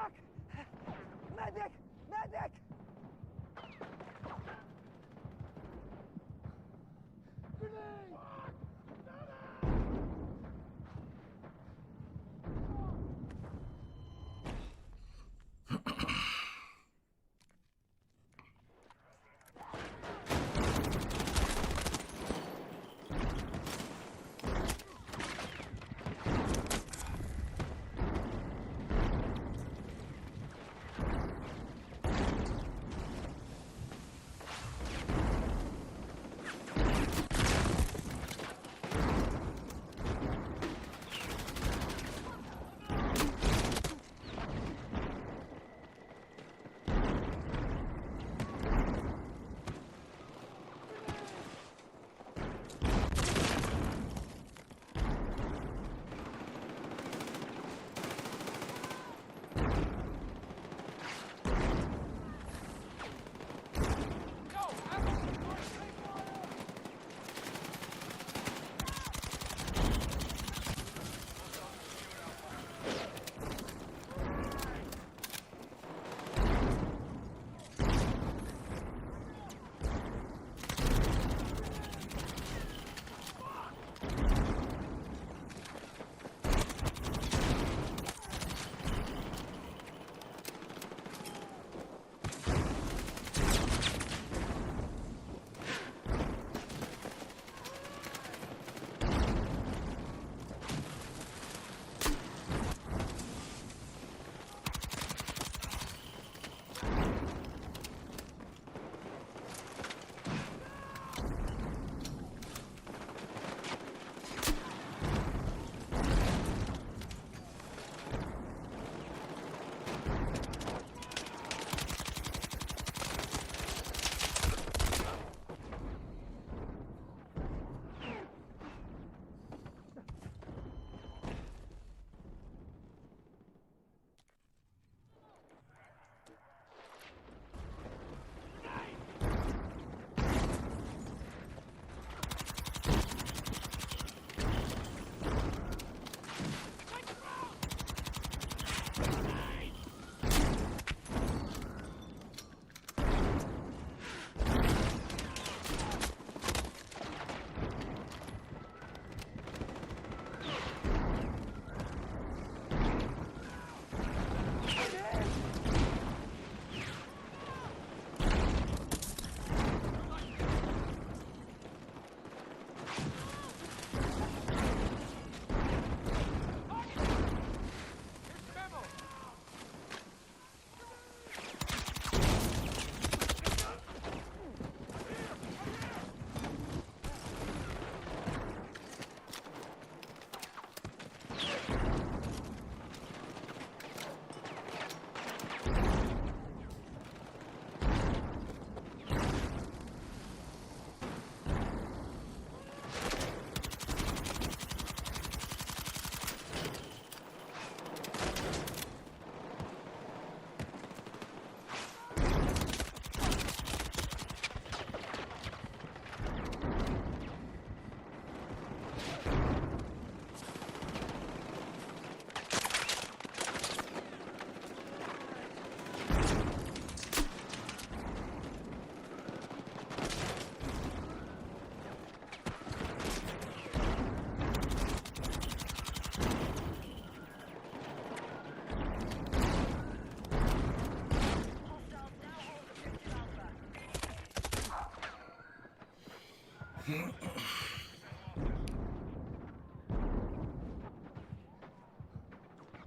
Fuck! Medic! Medic!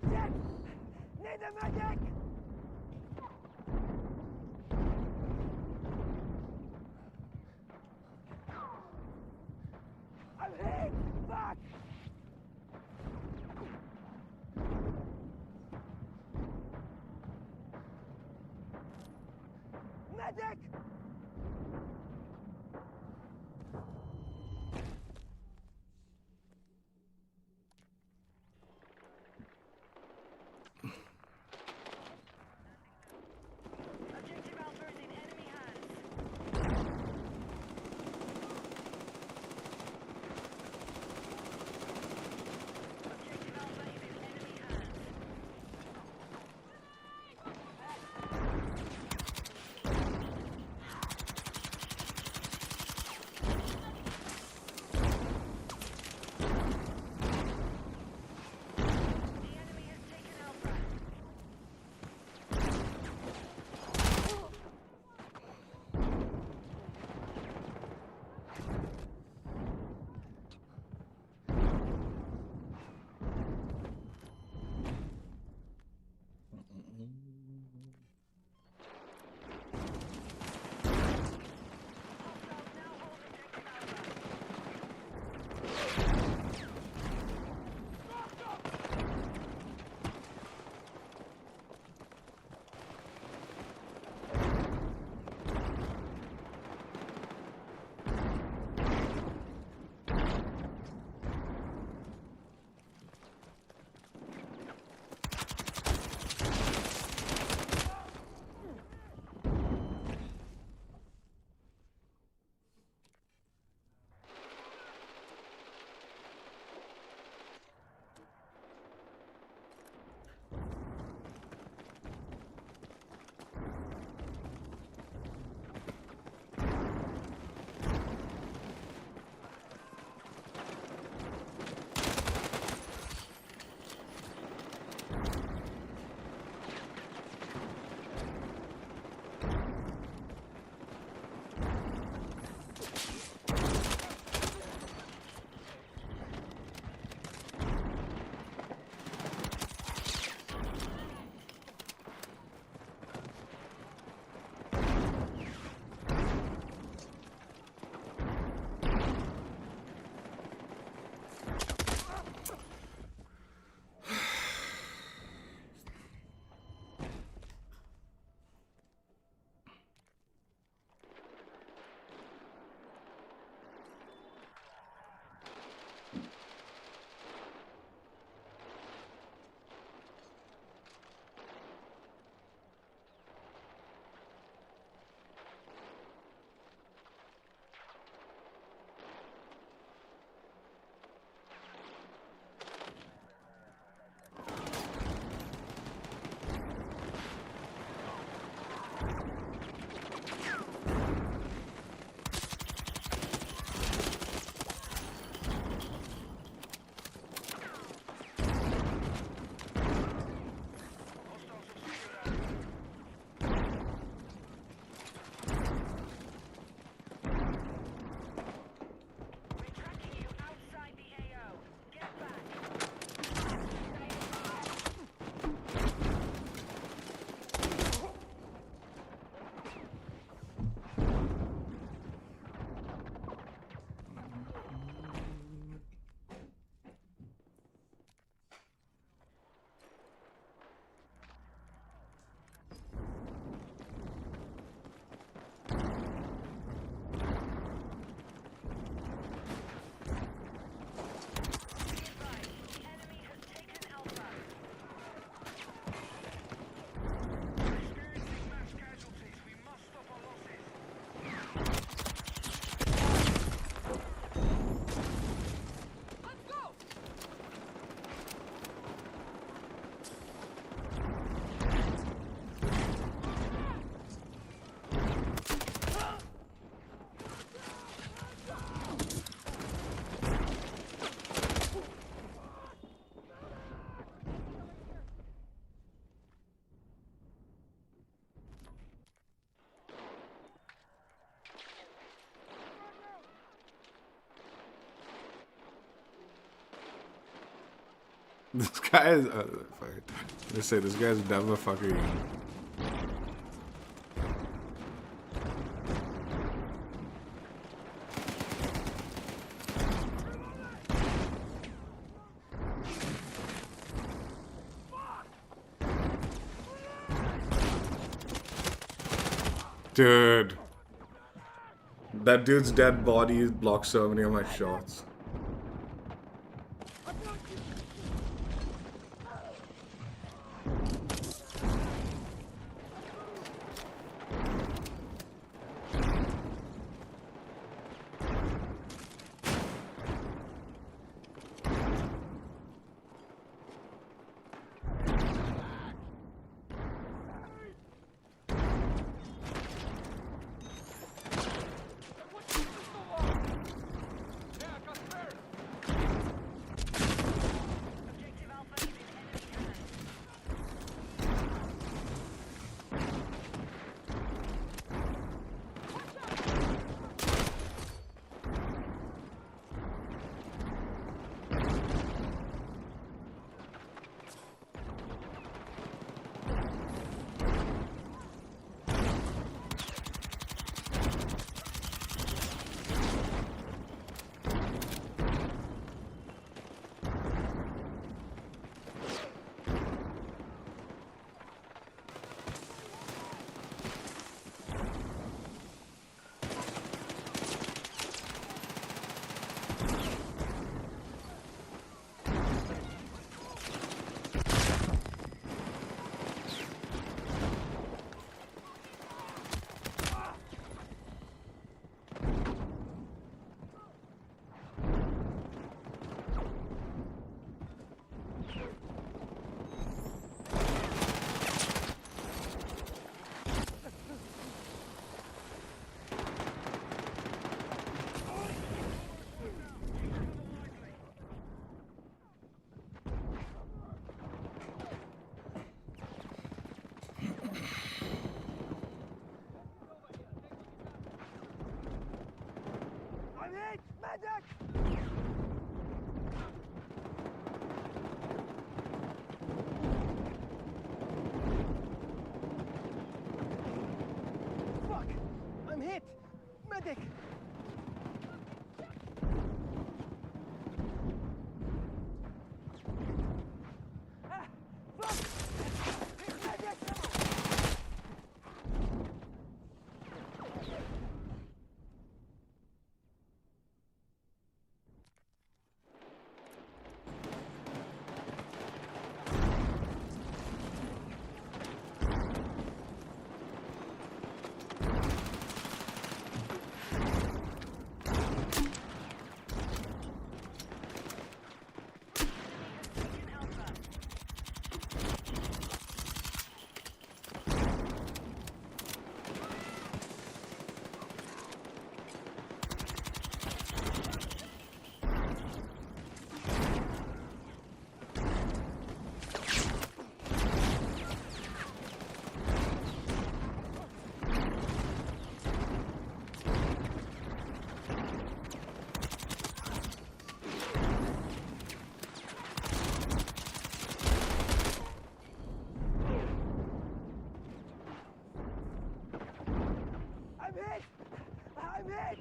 Dead! Need a medic! I'm hit! Fuck! Medic! This guy is. Let's say this guy's never fucking. Dude. That dude's dead body blocks so many of my shots. I'm hit! Medic! Fuck! I'm hit! Medic! Ah! Fuck! Medic! I'm hit! I'm hit!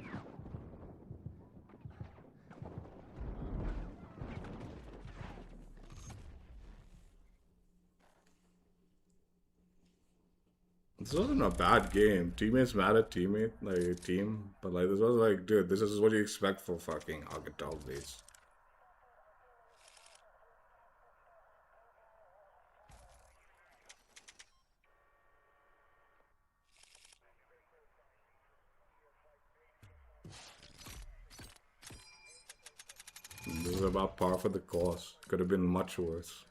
This wasn't a bad game. Teammates mad at teammate, like team, but like this was like, dude, this is what you expect for fucking Arkansas base. This is about par for the course. Could have been much worse.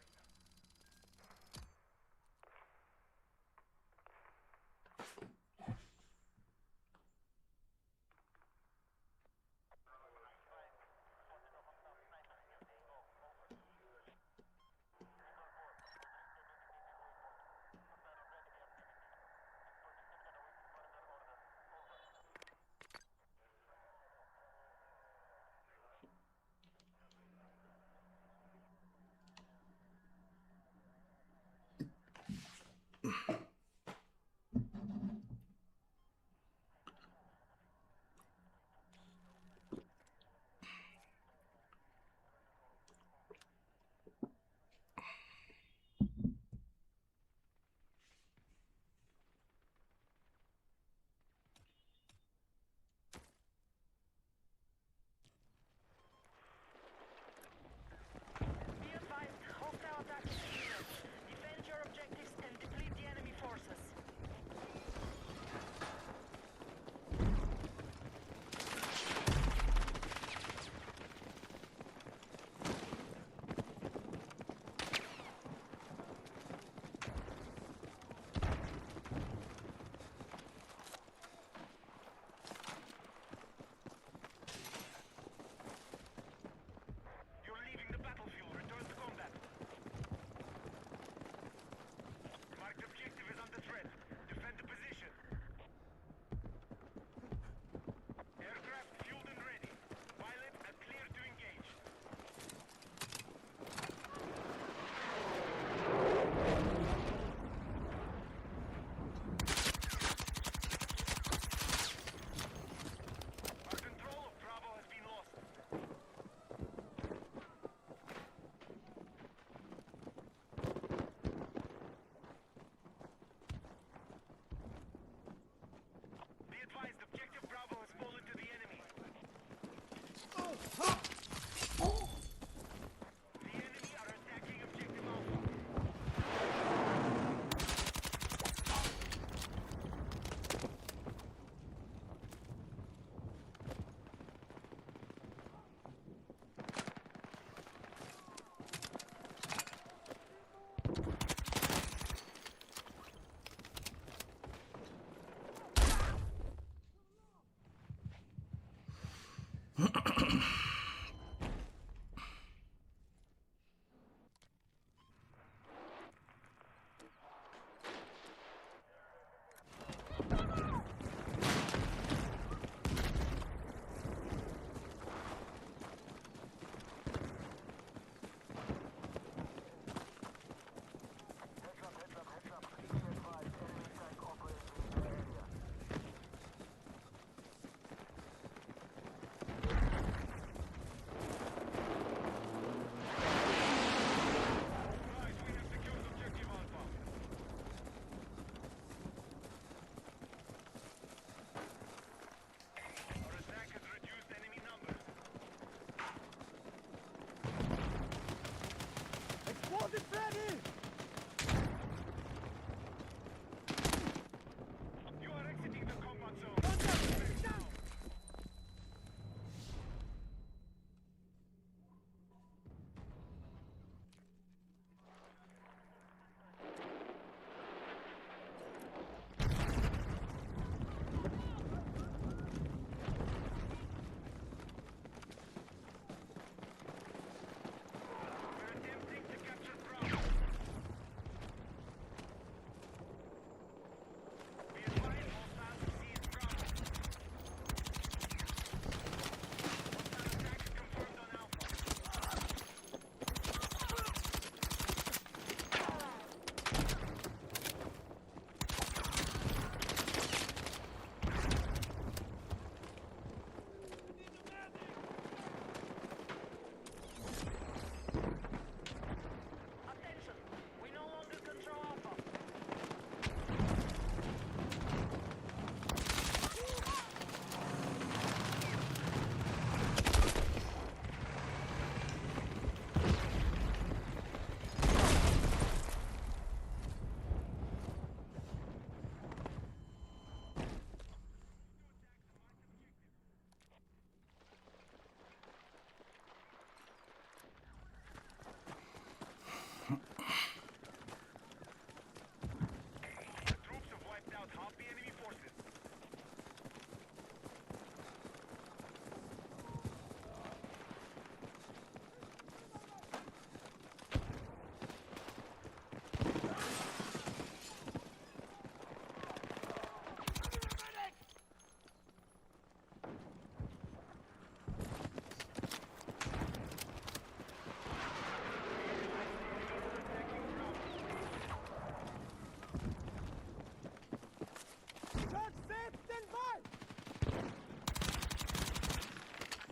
Shit, stand by!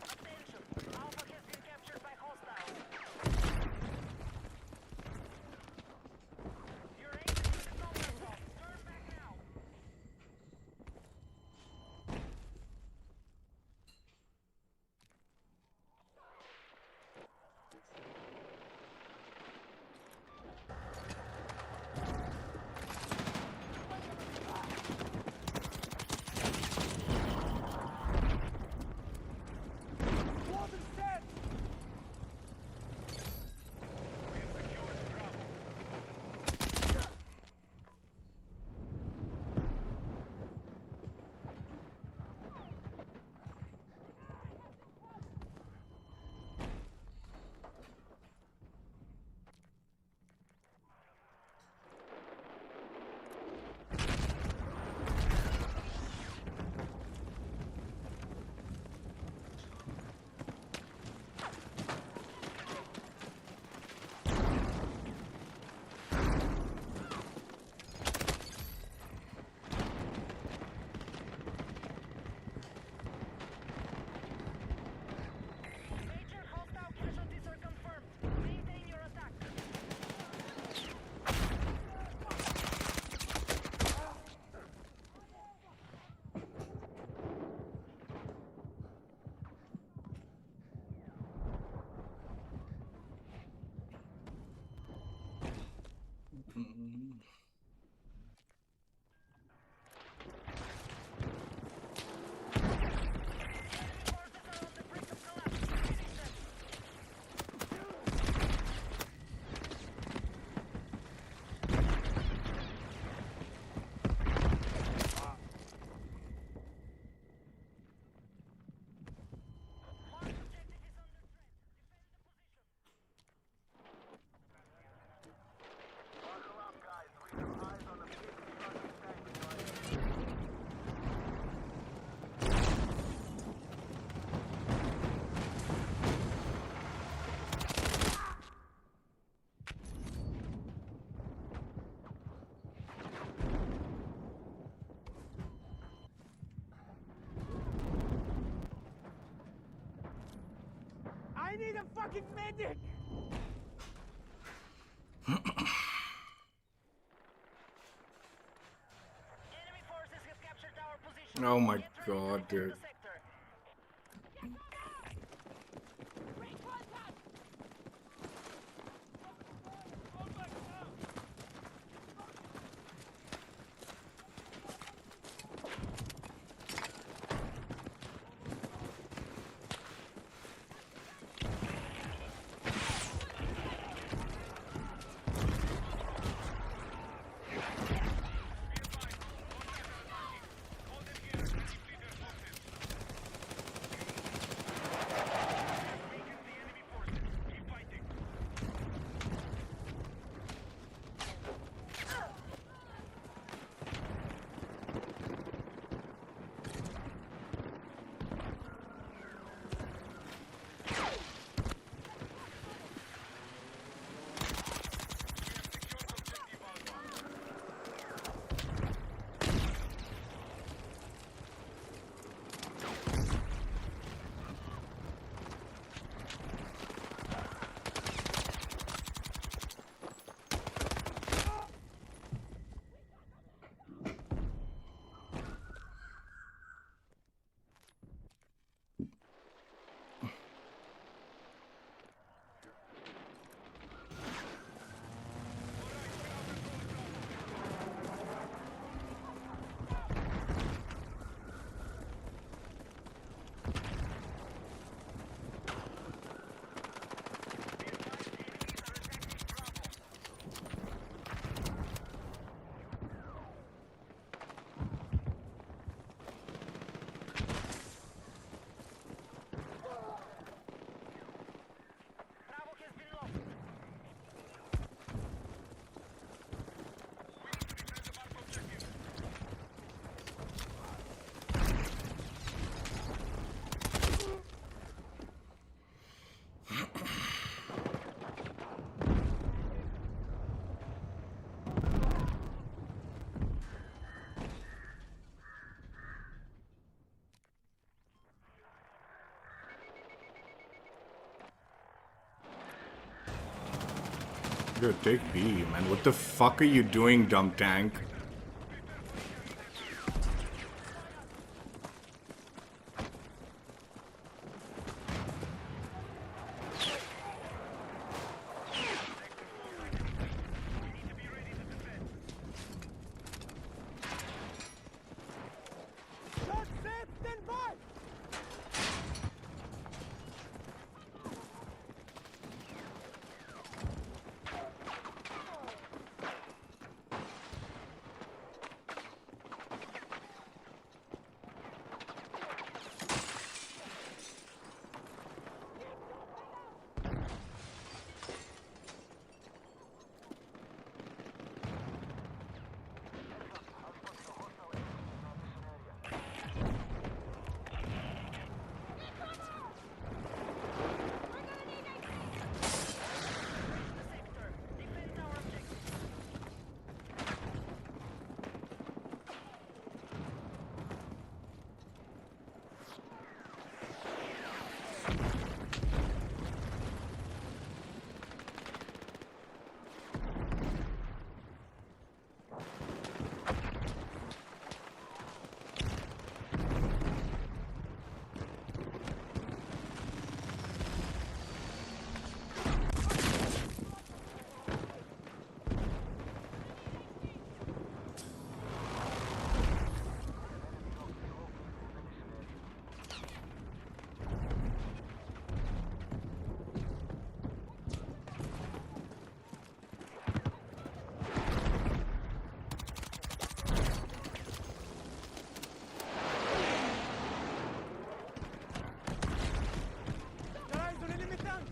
Attention! Alpha has been captured by hostiles. Your agent is not yourself. Turn back now. Water set! Major hostile casualties are confirmed. Maintain your attack. Forces are on the brink of collapse. Finish them. Mark objective is under threat. Defend the position. Buckle up, guys. We have eyes on the big fucking tank. I need a fucking medic! Enemy forces have captured our position. Oh my Get ready to god, defend dude. the sector. Bring contact! Hold them here and deplete their forces. Dude, take B, man. What the fuck are you doing, dumb tank? Shot set, stand by! Got eyes on enemy tank!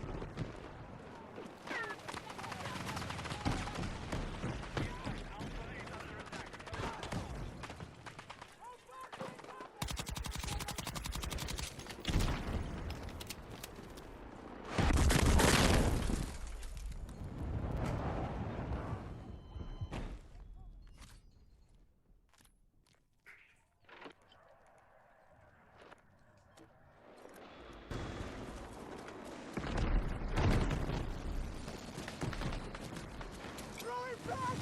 Throwing back!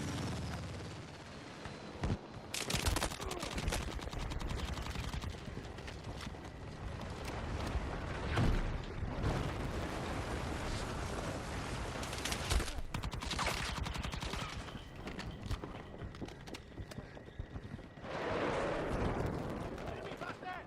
Enemy shot dead!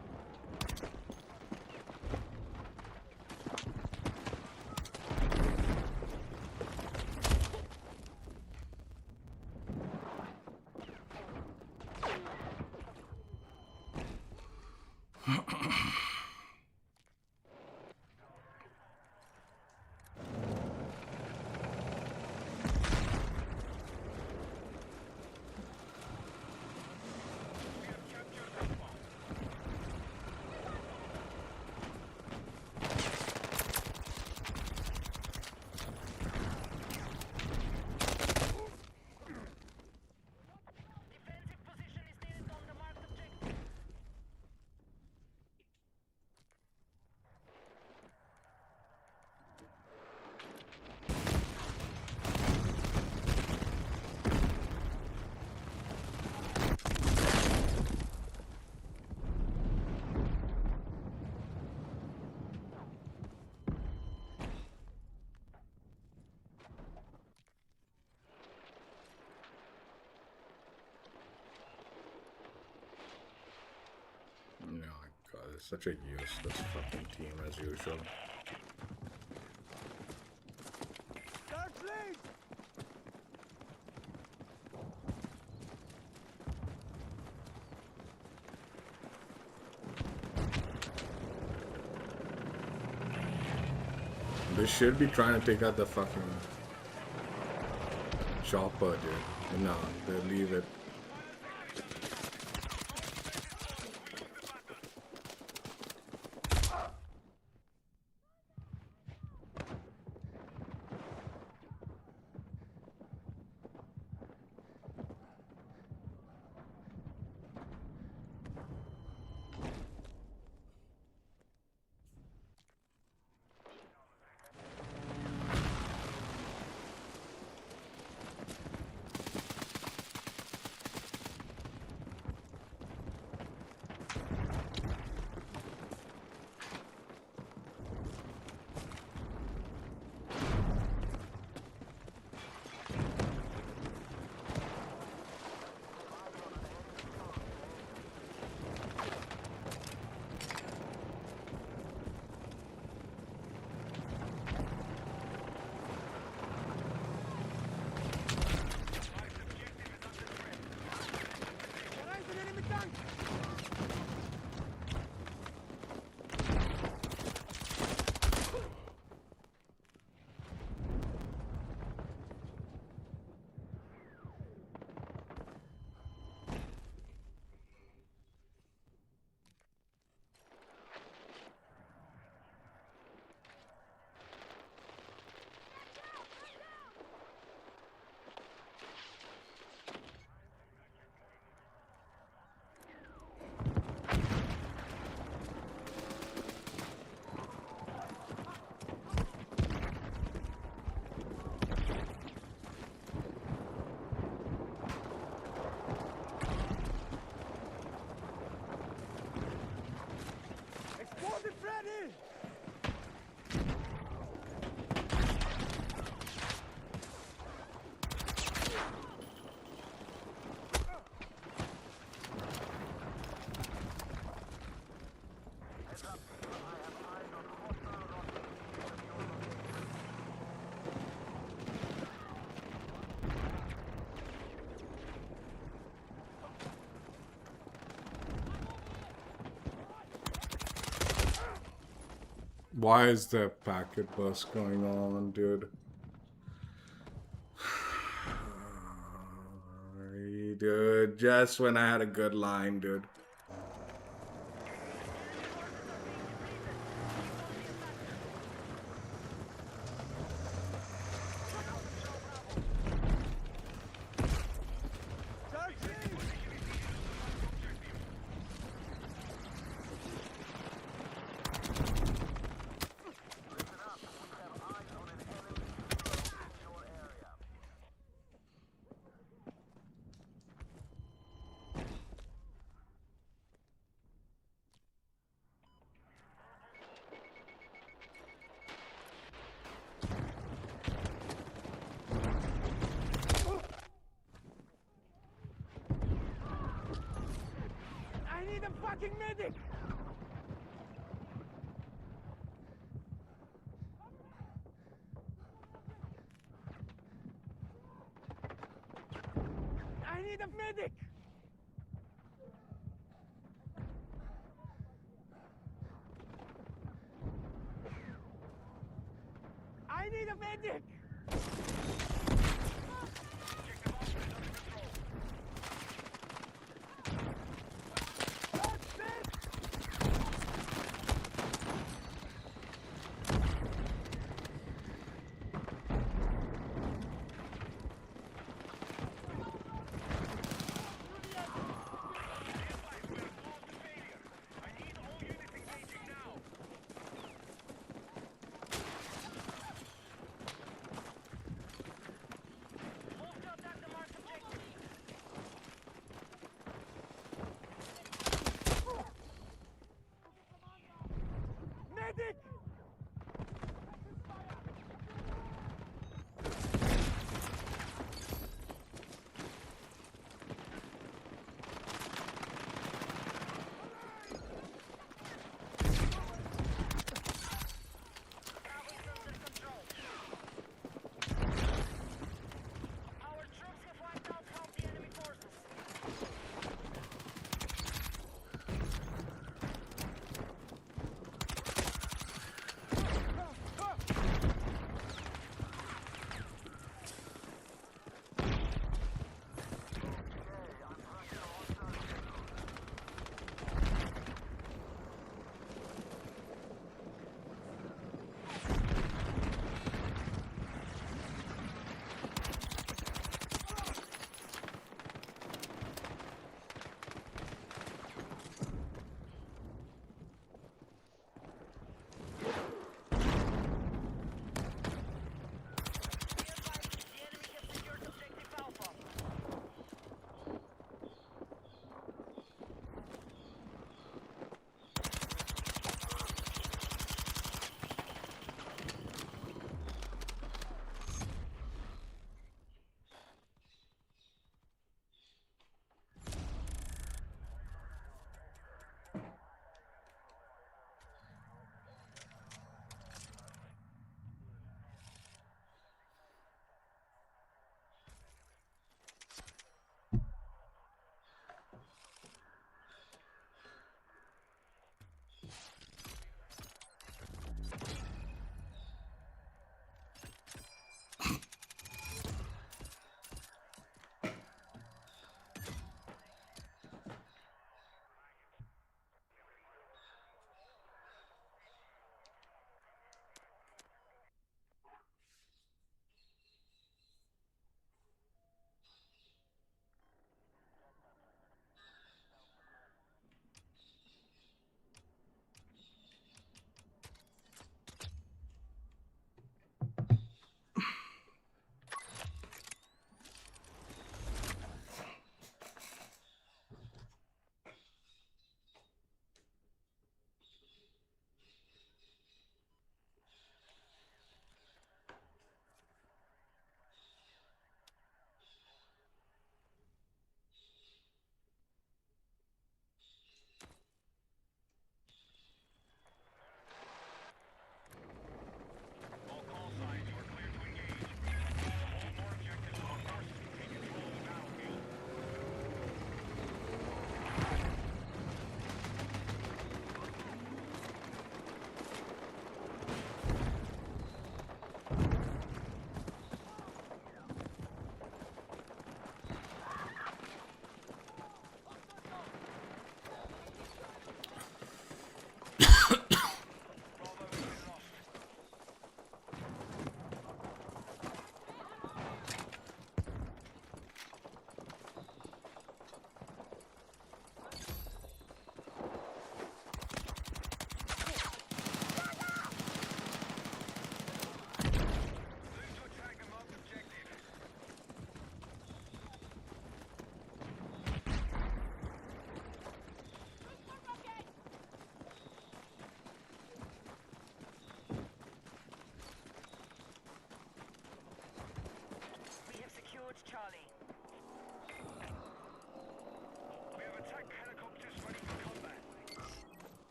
Defensive position is needed on the marked objective. No, God, it's such a useless fucking team as usual. Search lead! They should be trying to take out the fucking chopper, dude. No, they leave it. Why is there packet burst going on, dude? Dude, just when I had a good line, dude. Charging! I need a fucking medic! I need a medic! I need a medic! That's it! Medic! Our troops have wiped out half the enemy forces.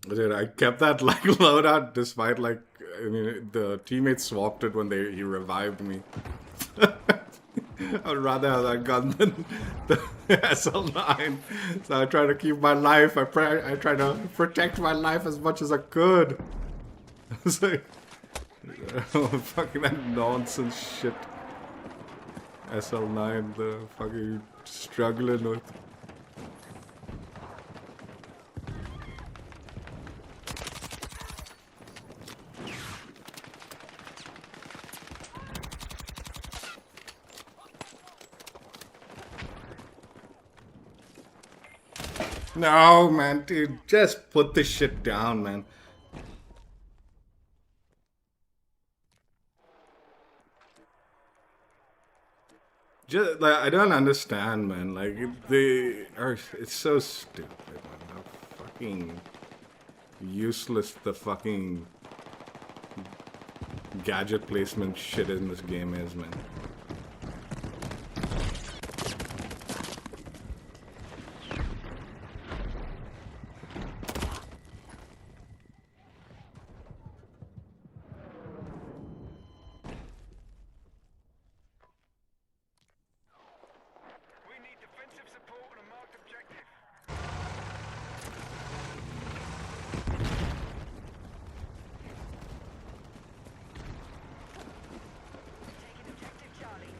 Dude, I kept that like loadout despite like I mean the teammates swapped it when he revived me. I'd rather have that gun than the SL9. So I try to keep my life. I try to protect my life as much as I could. It's like fucking that nonsense shit. SL9, the fucking struggling with. No, man, dude, just put this shit down, man. Just like I don't understand, man. Like they are, it's so stupid, man. How fucking useless the fucking gadget placement shit in this game is, man. We need defensive support on a marked objective. Taking objective Charlie.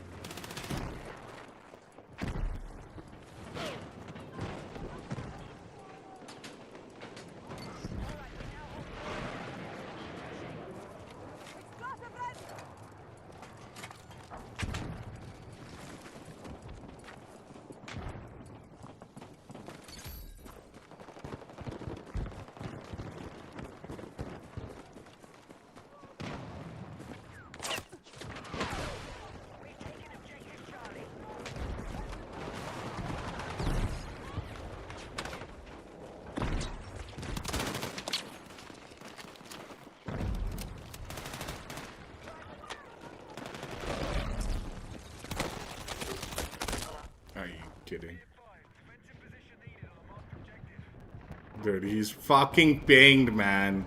We've taken objective Charlie. Are you kidding? Defensive position needed on a marked objective. Dude, he's fucking pinged, man.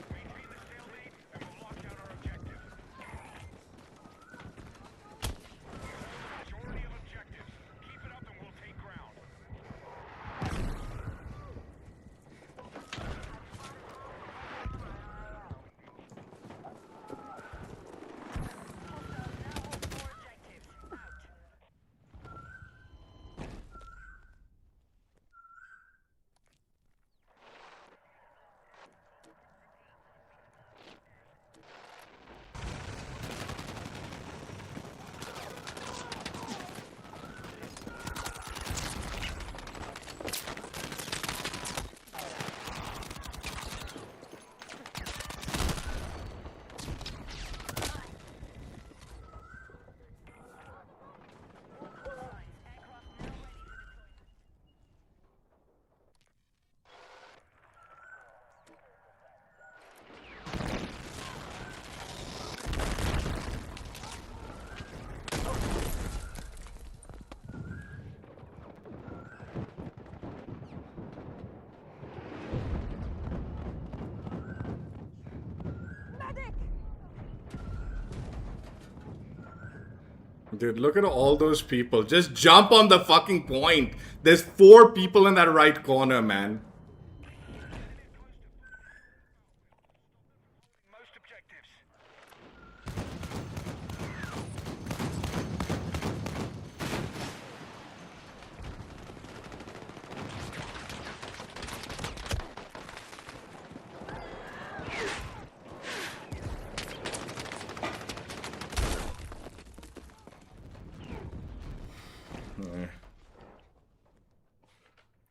Maintain the stalemate and we'll lock down our objective. Majority of objectives. Keep it up and we'll take ground. More objectives. Out. Medic! Dude, look at all those people. Just jump on the fucking point. There's 4 people in that right corner, man. Most objectives. Eh.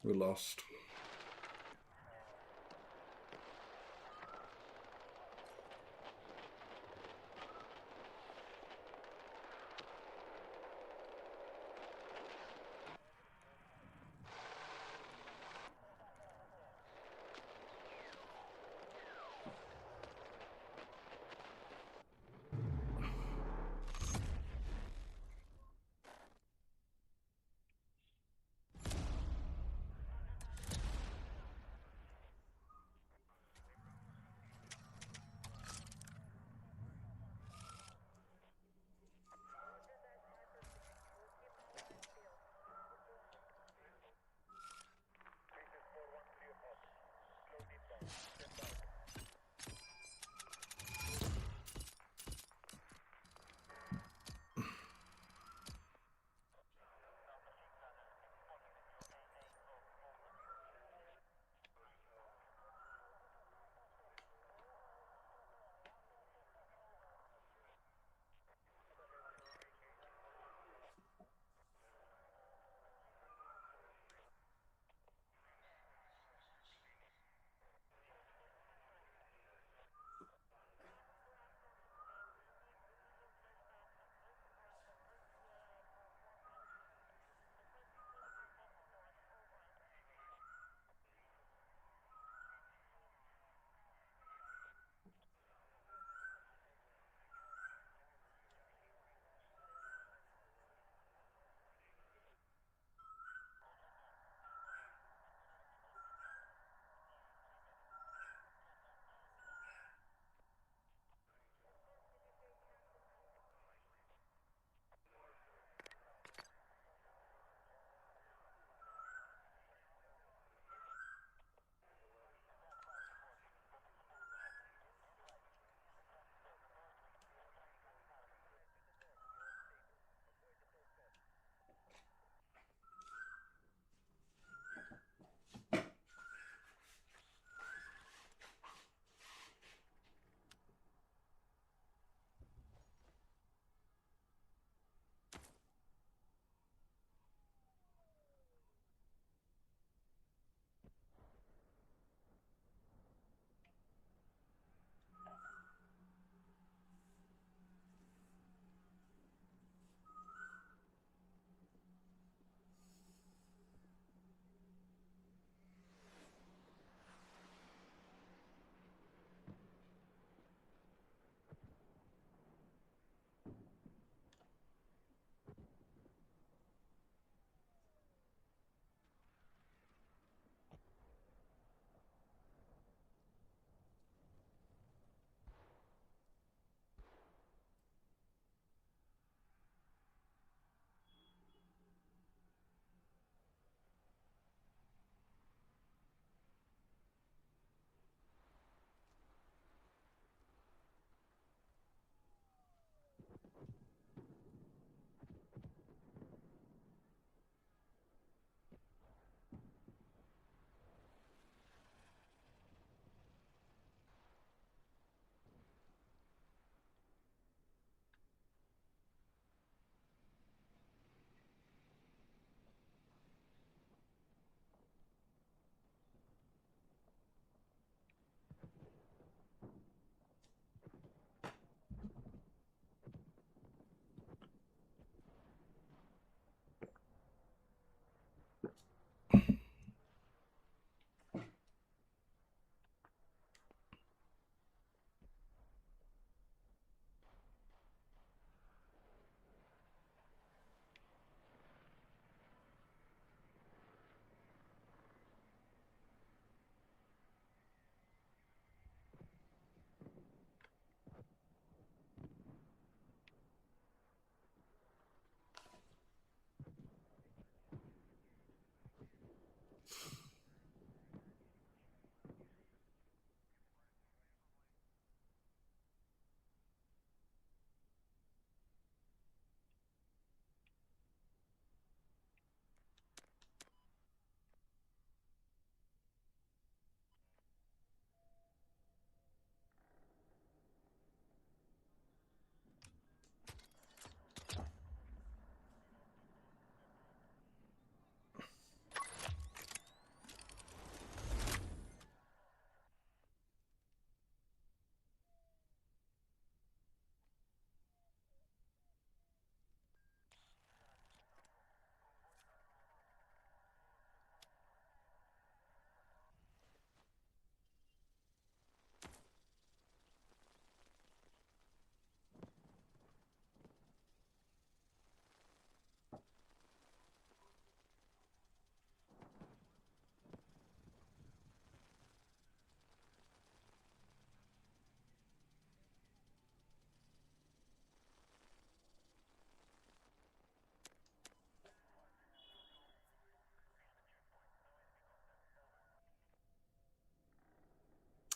We lost.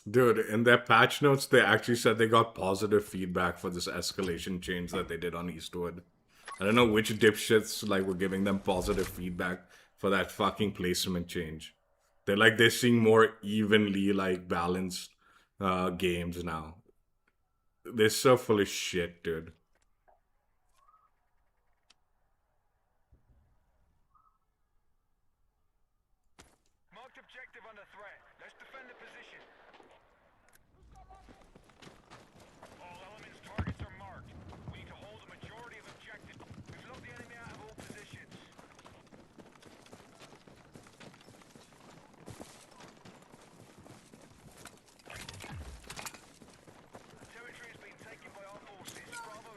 Dude, in their patch notes, they actually said they got positive feedback for this escalation change that they did on Eastwood. I don't know which dipshits like were giving them positive feedback for that fucking placement change. They're seeing more evenly like balanced games now. They're so full of shit, dude. Marked objective under threat. Let's defend the position. All elements targets are marked. We need to hold a majority of objectives. We've locked the enemy out of all positions. Territory has been taken by our forces. Bravo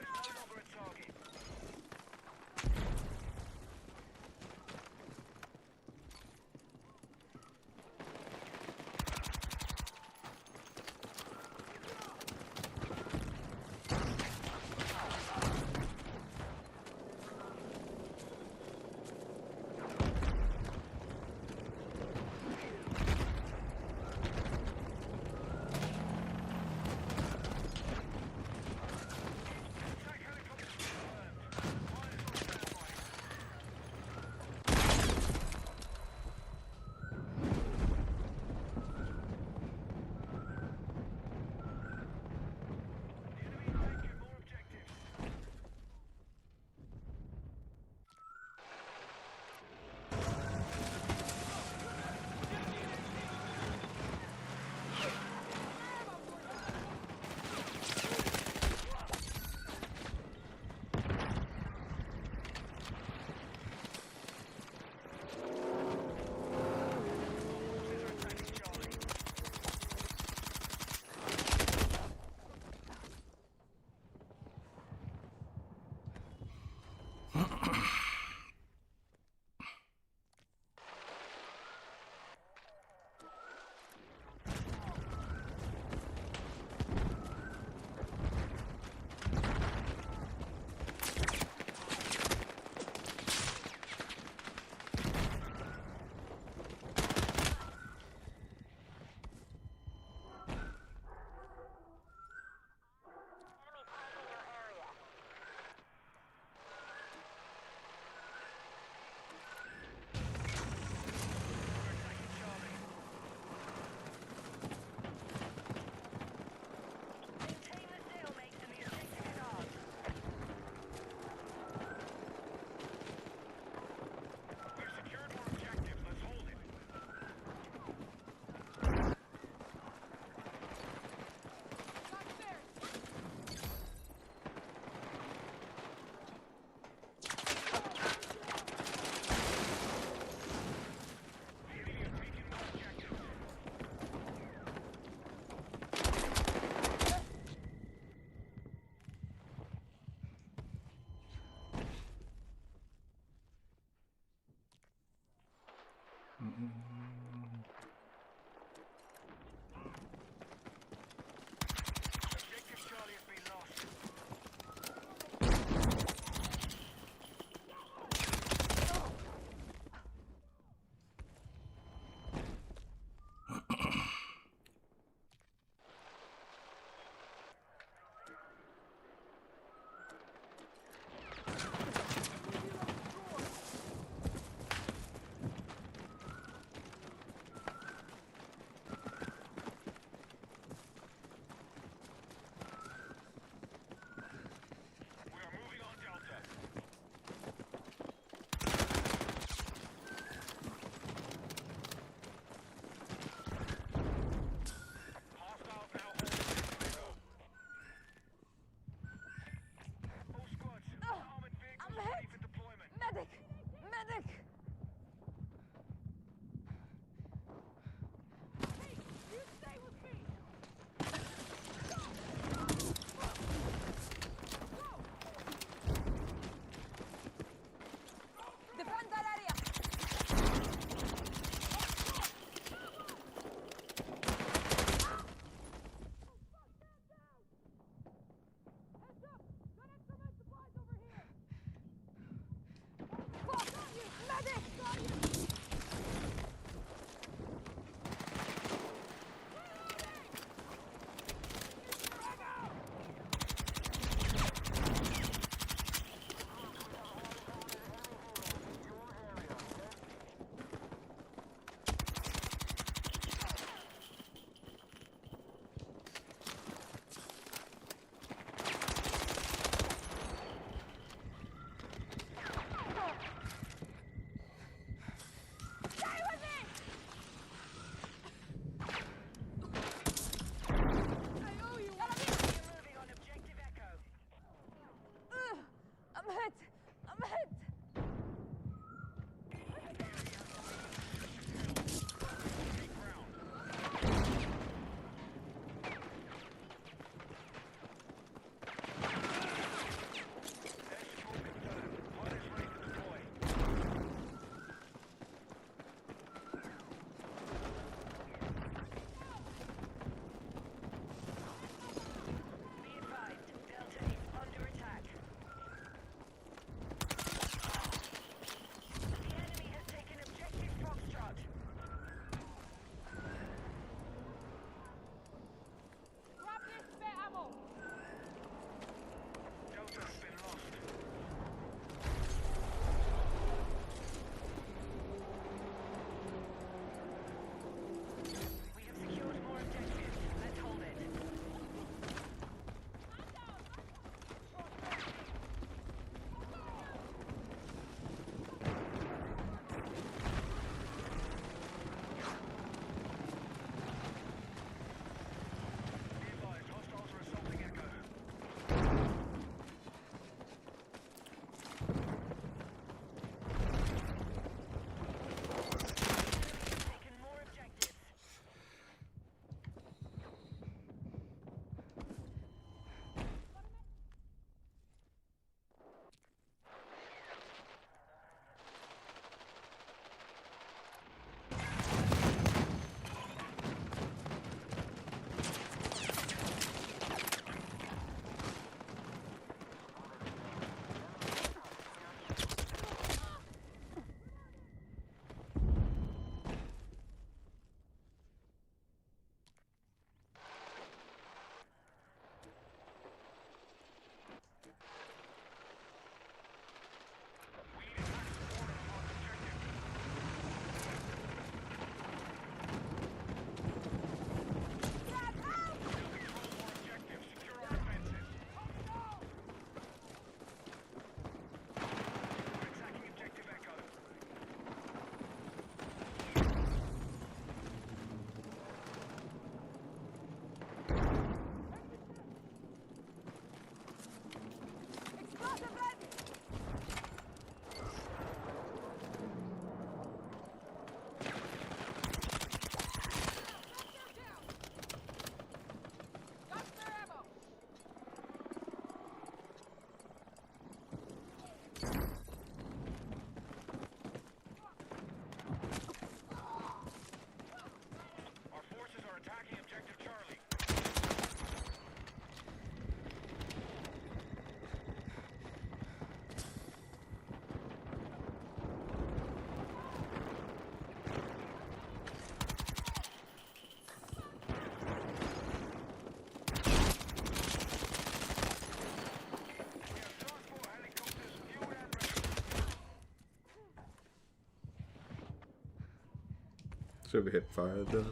Should have hit fire there.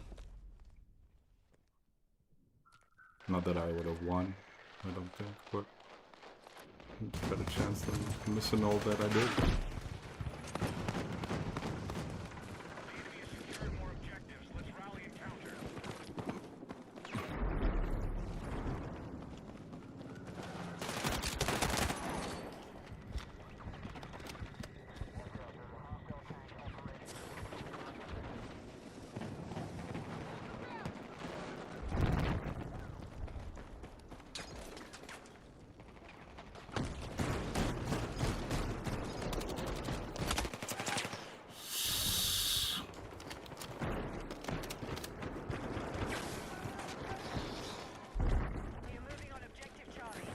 Not that I would have won, I don't think, but better chance than missing all that I did. Secured more objectives. Let's rally and counter. We are moving on objective Charlie.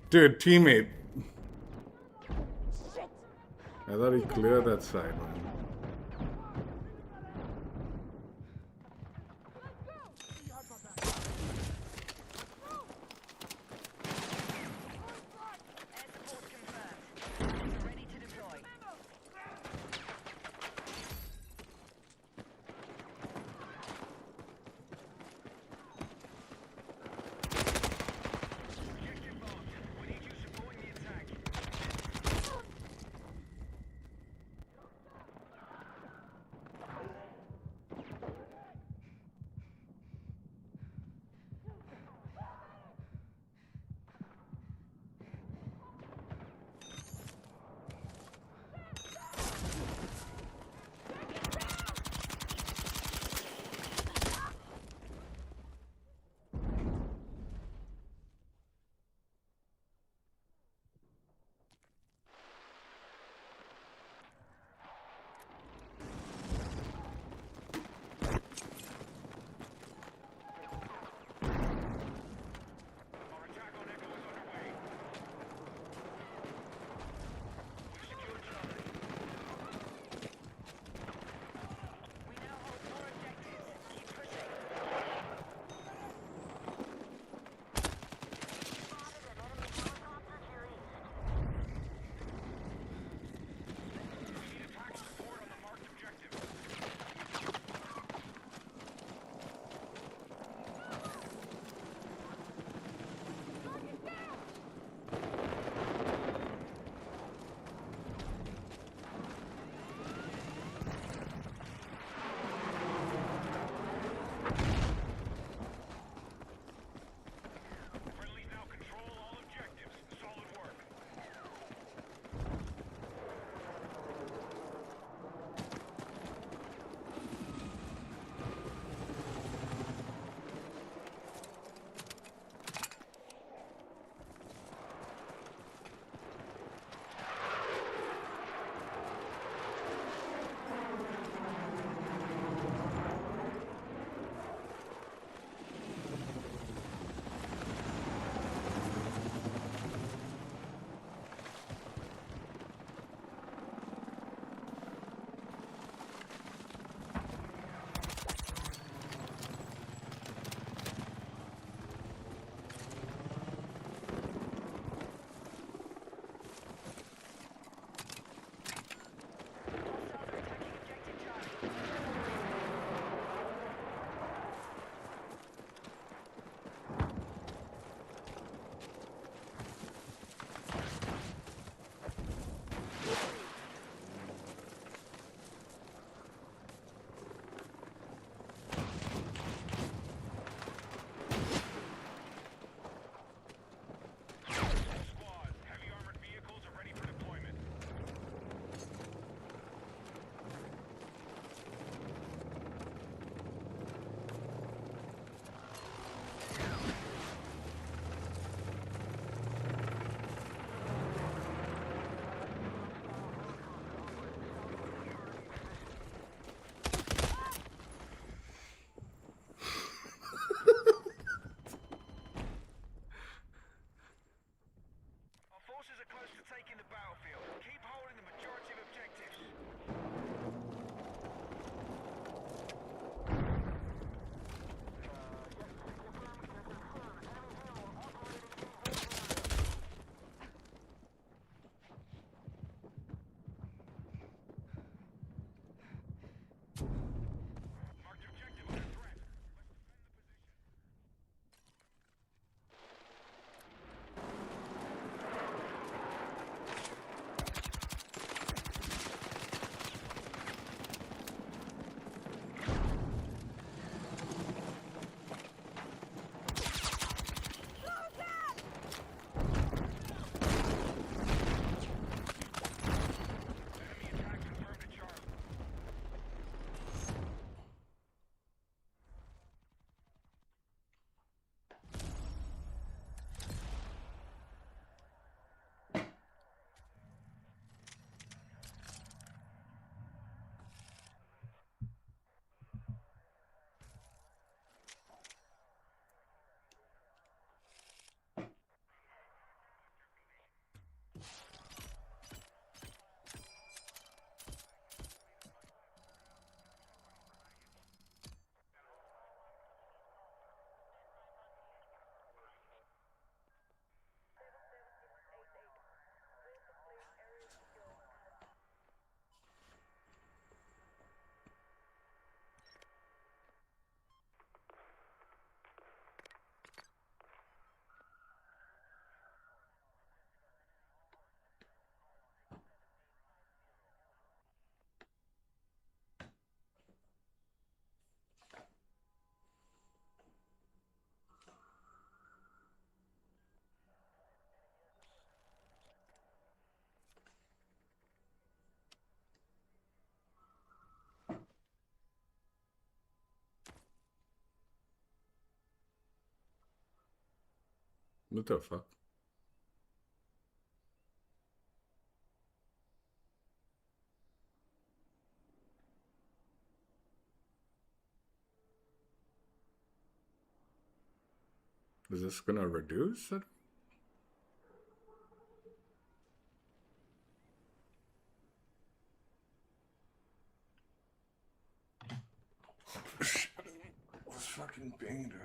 Dude, teammate. Shit! I thought he cleared that side, man. Air support confirmed. We're ready to deploy. Objective marked. We need you supporting the attack. Marked objective under threat. Let's defend the position. Enemy attack confirmed at Charlie. What the fuck? Is this gonna reduce it? Shit. I was fucking pinged, dude.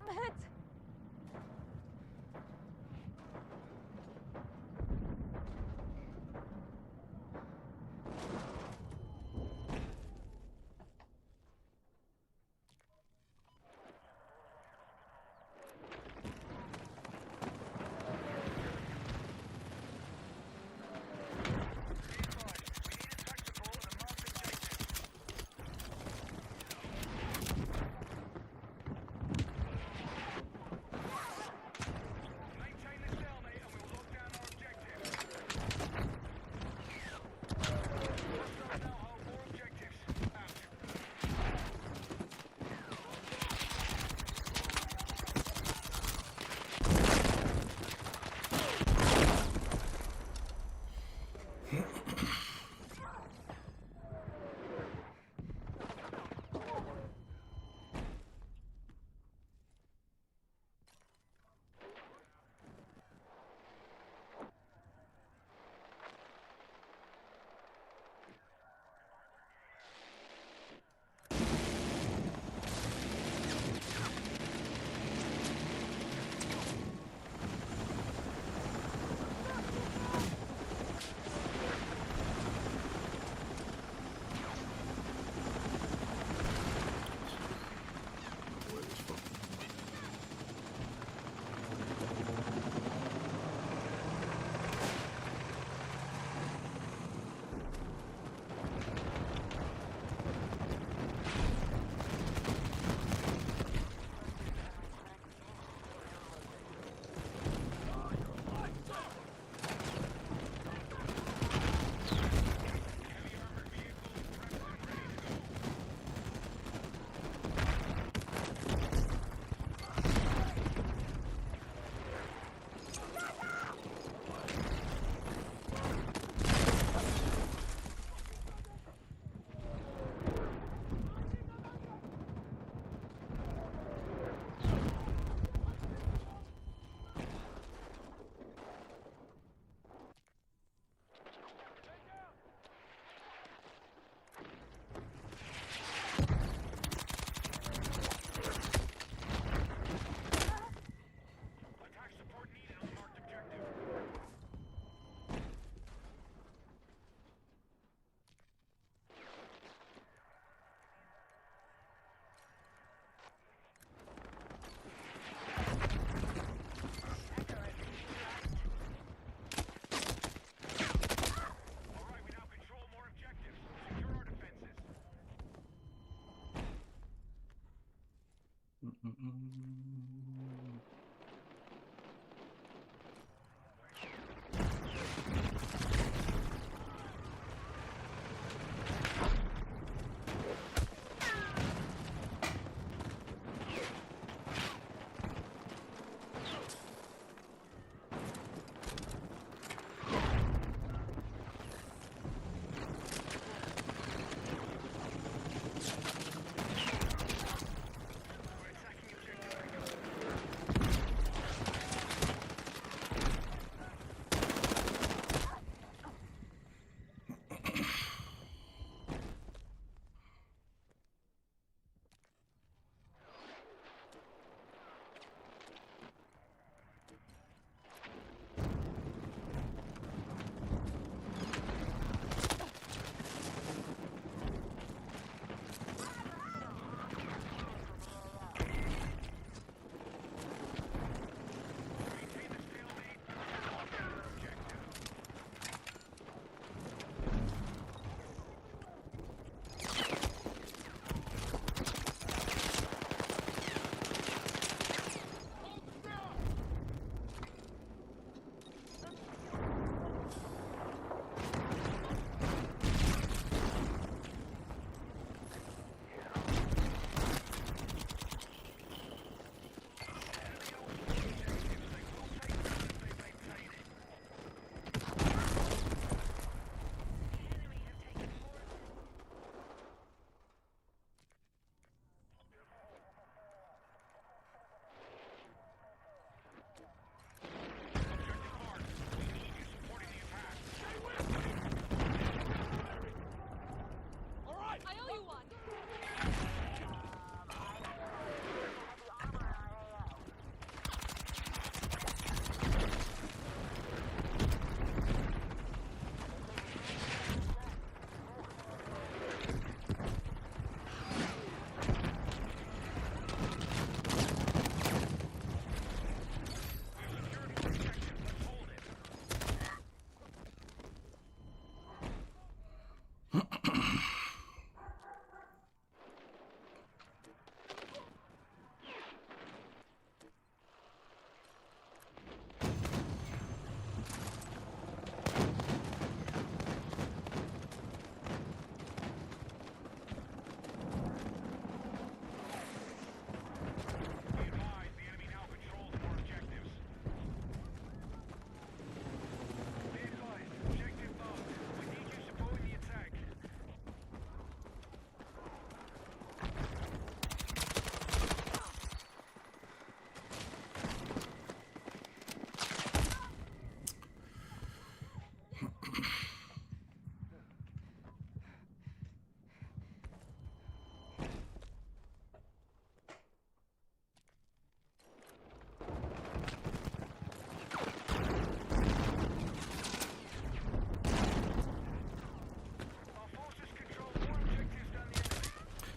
I'm hit.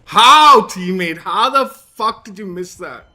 How, teammate? How the fuck did you miss that?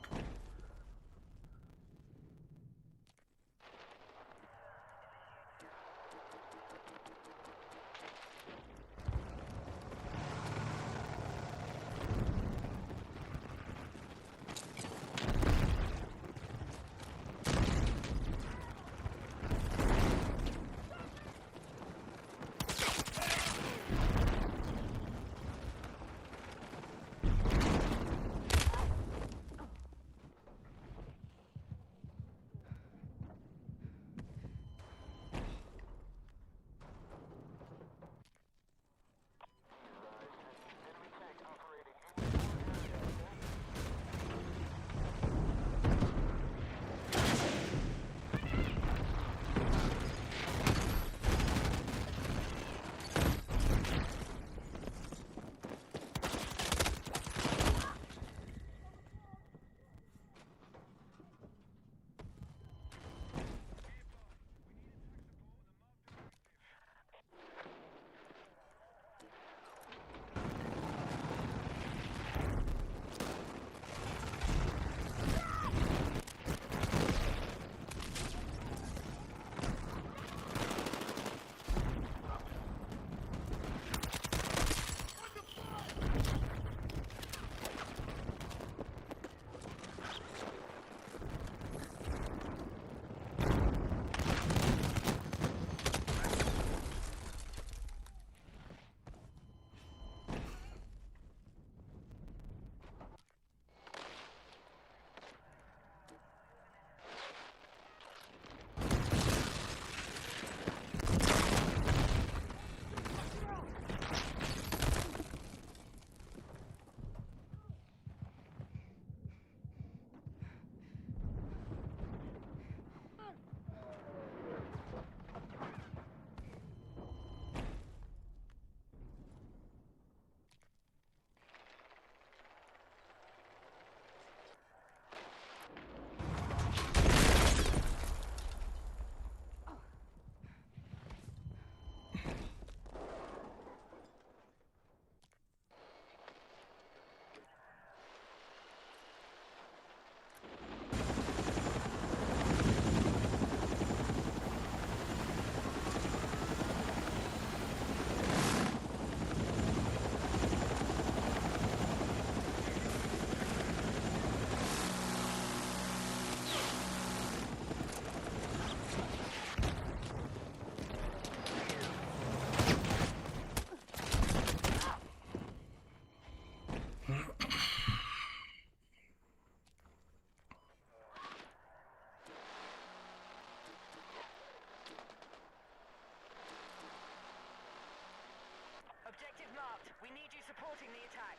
Objective marked. We need you supporting the attack.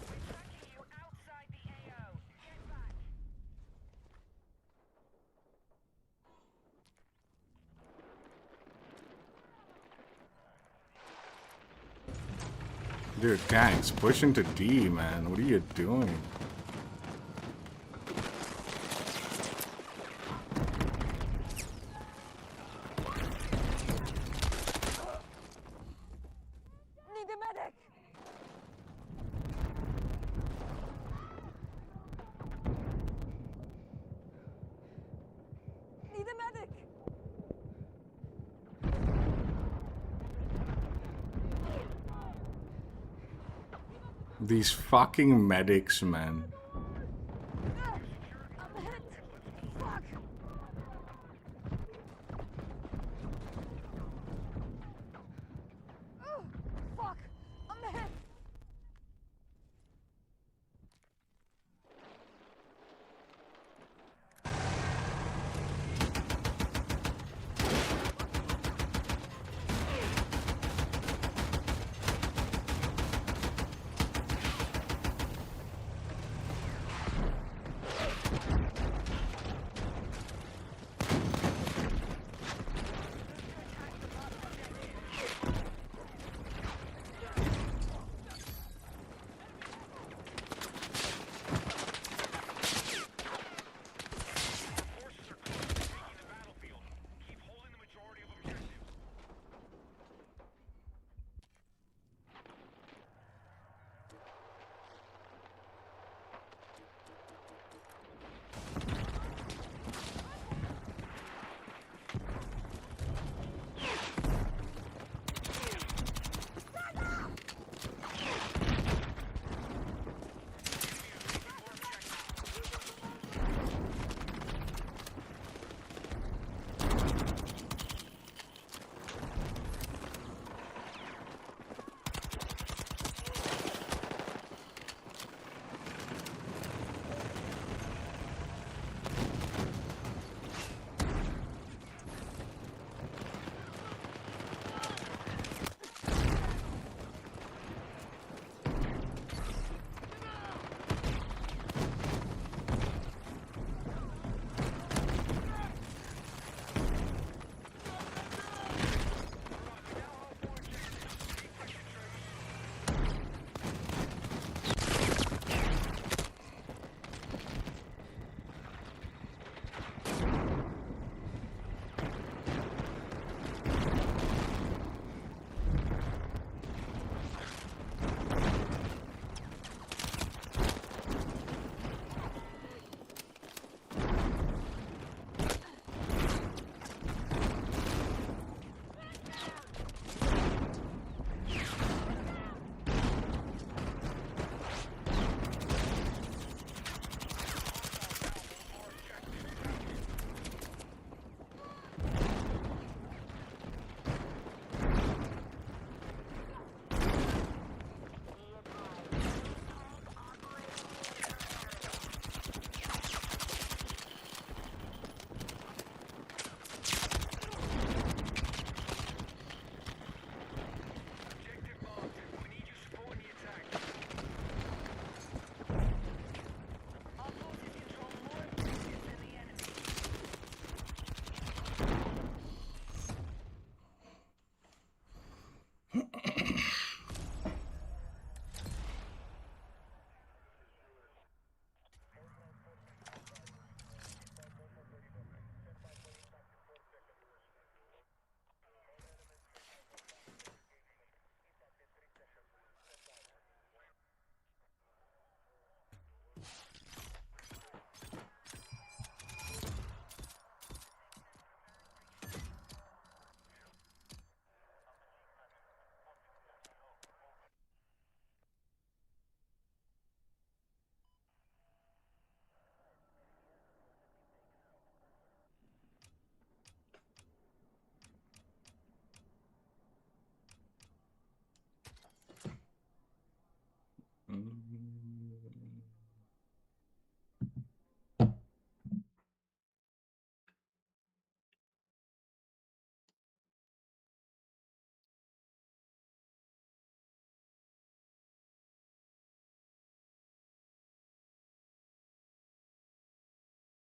We're tracking you outside the AO. Get back. Dude, tanks, push into D, man. What are you doing? Need a medic! Need a medic! These fucking medics, man. I'm hit! Fuck! Fuck! I'm hit!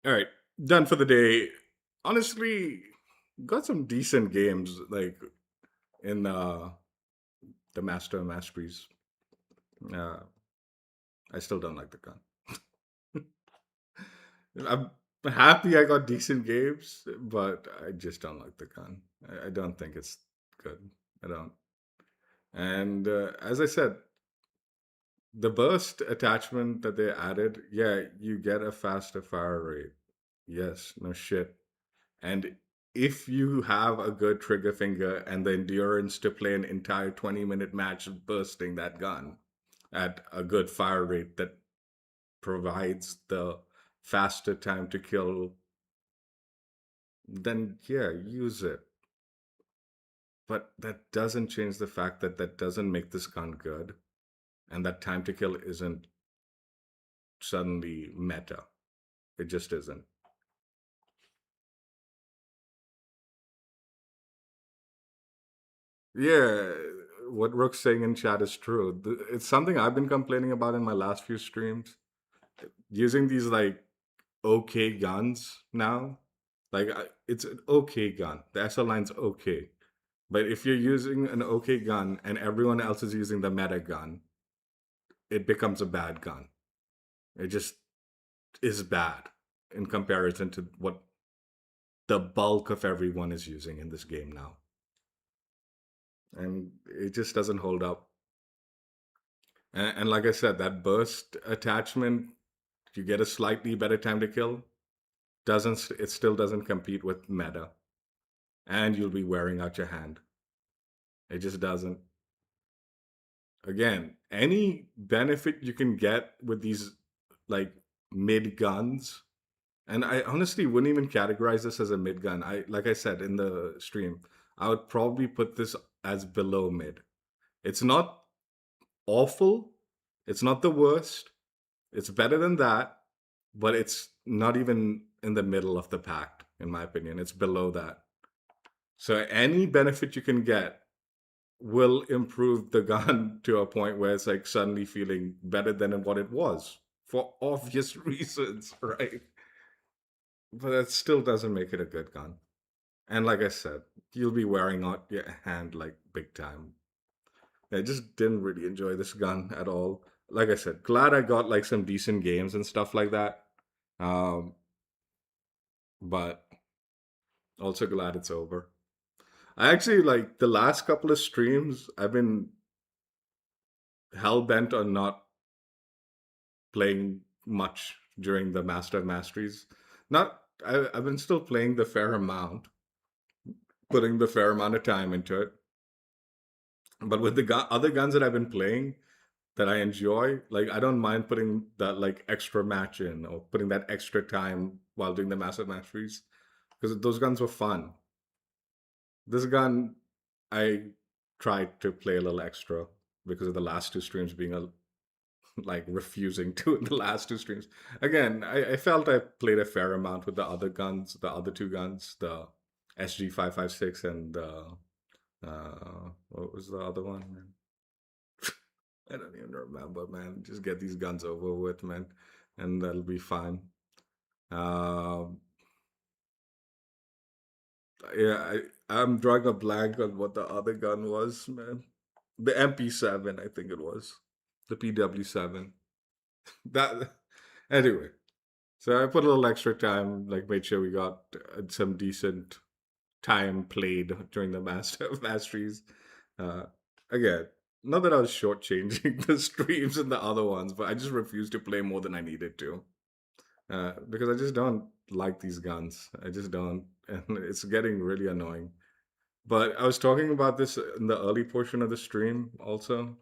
All right, done for the day. Honestly, got some decent games like in the Master Masteries. Uh, I still don't like the gun. I'm happy I got decent games, but I just don't like the gun. I don't think it's good. I don't. And as I said, the burst attachment that they added, yeah, you get a faster fire rate. Yes, no shit. And if you have a good trigger finger and the endurance to play an entire 20-minute match bursting that gun at a good fire rate that provides the faster time to kill, then yeah, use it. But that doesn't change the fact that that doesn't make this gun good, and that time to kill isn't suddenly meta. It just isn't. Yeah, what Rook's saying in chat is true. It's something I've been complaining about in my last few streams. Using these like okay guns now, like it's an okay gun. The SL9's okay. But if you're using an okay gun and everyone else is using the meta gun, it becomes a bad gun. It just is bad in comparison to what the bulk of everyone is using in this game now. And it just doesn't hold up. And like I said, that burst attachment, you get a slightly better time to kill. Doesn't it still doesn't compete with meta, and you'll be wearing out your hand. It just doesn't. Again, any benefit you can get with these like mid guns, and I honestly wouldn't even categorize this as a mid gun. I like I said in the stream, I would probably put this as below mid. It's not awful. It's not the worst. It's better than that, but it's not even in the middle of the pack, in my opinion. It's below that. So any benefit you can get will improve the gun to a point where it's like suddenly feeling better than what it was for obvious reasons, right? But that still doesn't make it a good gun. And like I said, you'll be wearing out your hand like big time. I just didn't really enjoy this gun at all. Like I said, glad I got like some decent games and stuff like that. Um, but also glad it's over. I actually like the last couple of streams, I've been hell bent on not playing much during the Master of Masteries. Not, I've been still playing the fair amount, putting the fair amount of time into it. But with the other guns that I've been playing that I enjoy, like I don't mind putting that like extra match in or putting that extra time while doing the Master of Masteries because those guns were fun. This gun, I tried to play a little extra because of the last two streams being a like refusing to in the last two streams. Again, I felt I played a fair amount with the other guns, the other two guns, the SG556 and what was the other one? Man? I don't even remember, man. Just get these guns over with, man, and that'll be fine. Um, yeah, I'm drawing a blank on what the other gun was, man. The MP7, I think it was. The PW7. That anyway. So I put a little extra time, like made sure we got some decent time played during the master masteries. Uh, Again, not that I was shortchanging the streams and the other ones, but I just refused to play more than I needed to because I just don't like these guns. I just don't, and it's getting really annoying. But I was talking about this in the early portion of the stream also.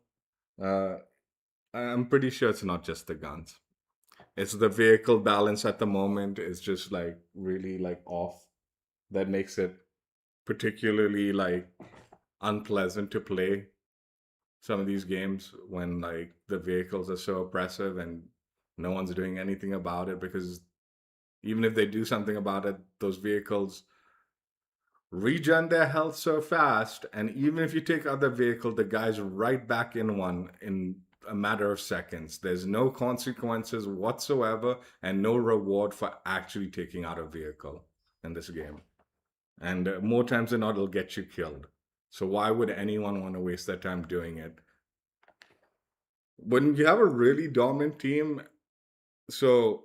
Uh, I'm pretty sure it's not just the guns. It's the vehicle balance at the moment is just like really like off. That makes it particularly like unpleasant to play some of these games when like the vehicles are so oppressive and no one's doing anything about it because even if they do something about it, those vehicles regen their health so fast, and even if you take other vehicle, the guy's right back in one in a matter of seconds. There's no consequences whatsoever and no reward for actually taking out a vehicle in this game. And more times than not, it'll get you killed. So why would anyone want to waste their time doing it? When you have a really dominant team, so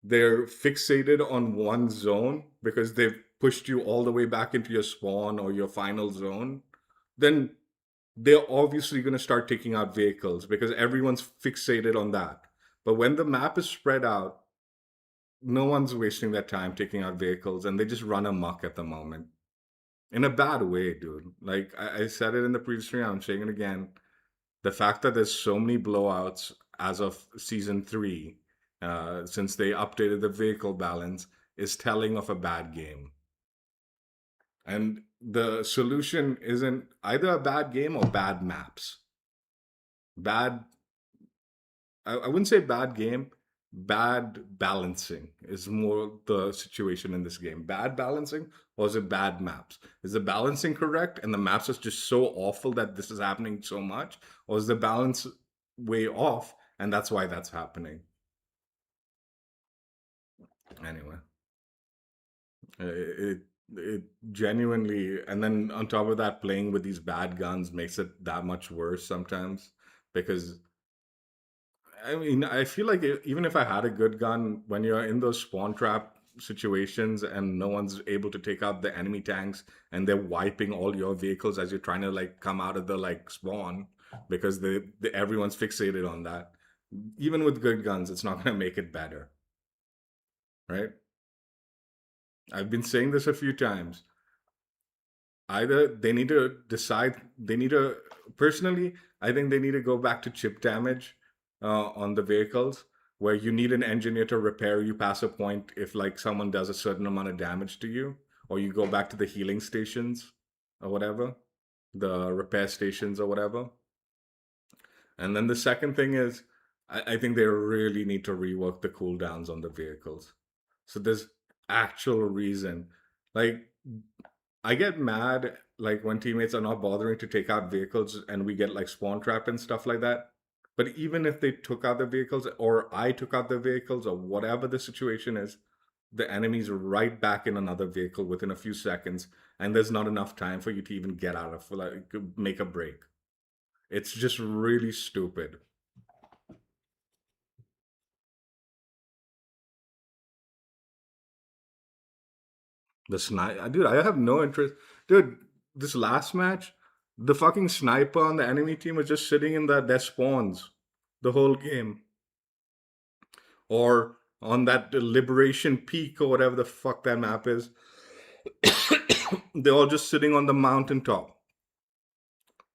they're fixated on one zone because they've pushed you all the way back into your spawn or your final zone, then they're obviously going to start taking out vehicles because everyone's fixated on that. But when the map is spread out, no one's wasting their time taking out vehicles and they just run amok at the moment. In a bad way, dude. Like I said it in the previous stream, I'm saying it again. The fact that there's so many blowouts as of season 3, since they updated the vehicle balance, is telling of a bad game. And the solution isn't either a bad game or bad maps. Bad, I wouldn't say bad game, bad balancing is more the situation in this game. Bad balancing, or is it bad maps? Is the balancing correct and the maps are just so awful that this is happening so much? Or is the balance way off and that's why that's happening? Anyway, it, it genuinely, and then on top of that, playing with these bad guns makes it that much worse sometimes because I mean, I feel like even if I had a good gun, when you're in those spawn trap situations and no one's able to take out the enemy tanks and they're wiping all your vehicles as you're trying to like come out of the like spawn because everyone's fixated on that. Even with good guns, it's not going to make it better, right? I've been saying this a few times. Either they need to decide, they need to, personally, I think they need to go back to chip damage on the vehicles, where you need an engineer to repair you past a point if like someone does a certain amount of damage to you, or you go back to the healing stations or whatever, the repair stations or whatever. And then the second thing is, I think they really need to rework the cooldowns on the vehicles. So there's actual reason. Like, I get mad like when teammates are not bothering to take out vehicles and we get like spawn trap and stuff like that. But even if they took out the vehicles or I took out the vehicles or whatever the situation is, the enemy's right back in another vehicle within a few seconds, and there's not enough time for you to even get out of like make a break. It's just really stupid. The sniper, dude, I have no interest. Dude, this last match, the fucking sniper on the enemy team was just sitting in their spawns the whole game. Or on that Liberation Peak or whatever the fuck that map is, they're all just sitting on the mountaintop.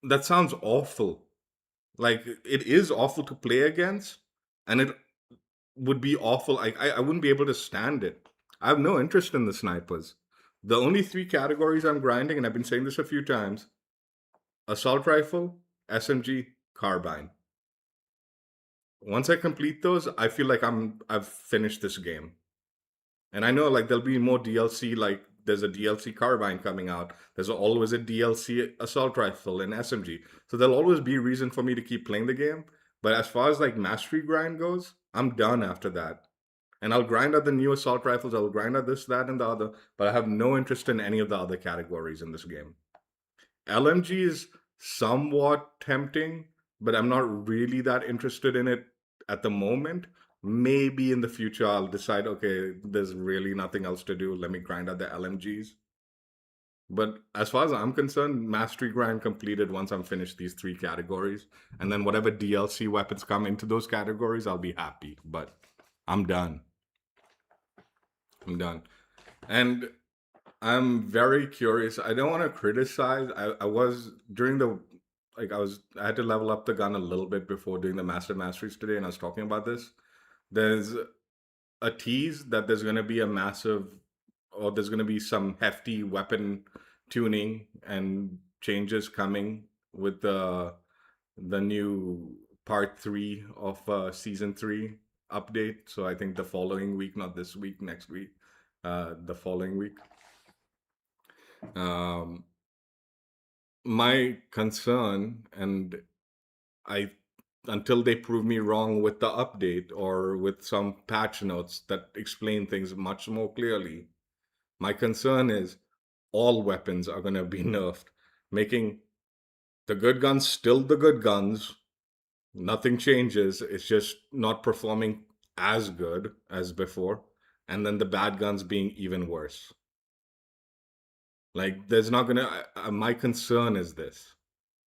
That sounds awful. Like, it is awful to play against, and it would be awful. I wouldn't be able to stand it. I have no interest in the snipers. The only 3 categories I'm grinding, and I've been saying this a few times: assault rifle, SMG, carbine. Once I complete those, I feel like I've finished this game. And I know like there'll be more DLC, like there's a DLC carbine coming out. There's always a DLC assault rifle and SMG. So there'll always be a reason for me to keep playing the game. But as far as like mastery grind goes, I'm done after that. And I'll grind out the new assault rifles, I'll grind out this, that, and the other, but I have no interest in any of the other categories in this game. LMG is somewhat tempting, but I'm not really that interested in it at the moment. Maybe in the future I'll decide, okay, there's really nothing else to do. Let me grind out the LMGs. But as far as I'm concerned, mastery grind completed once I'm finished these 3 categories. And then whatever DLC weapons come into those categories, I'll be happy. But I'm done. I'm done. And I'm very curious. I don't want to criticize. I was during the I had to level up the gun a little bit before doing the master masteries today, and I was talking about this. There's a tease that there's going to be a massive, or there's going to be some hefty weapon tuning and changes coming with the new part 3 of season 3 update. So I think the following week, not this week, next week, the following week. My concern, and I until they prove me wrong with the update or with some patch notes that explain things much more clearly. My concern is all weapons are going to be nerfed, making the good guns still the good guns. Nothing changes. It's just not performing as good as before. And then the bad guns being even worse. Like, there's not going to. My concern is this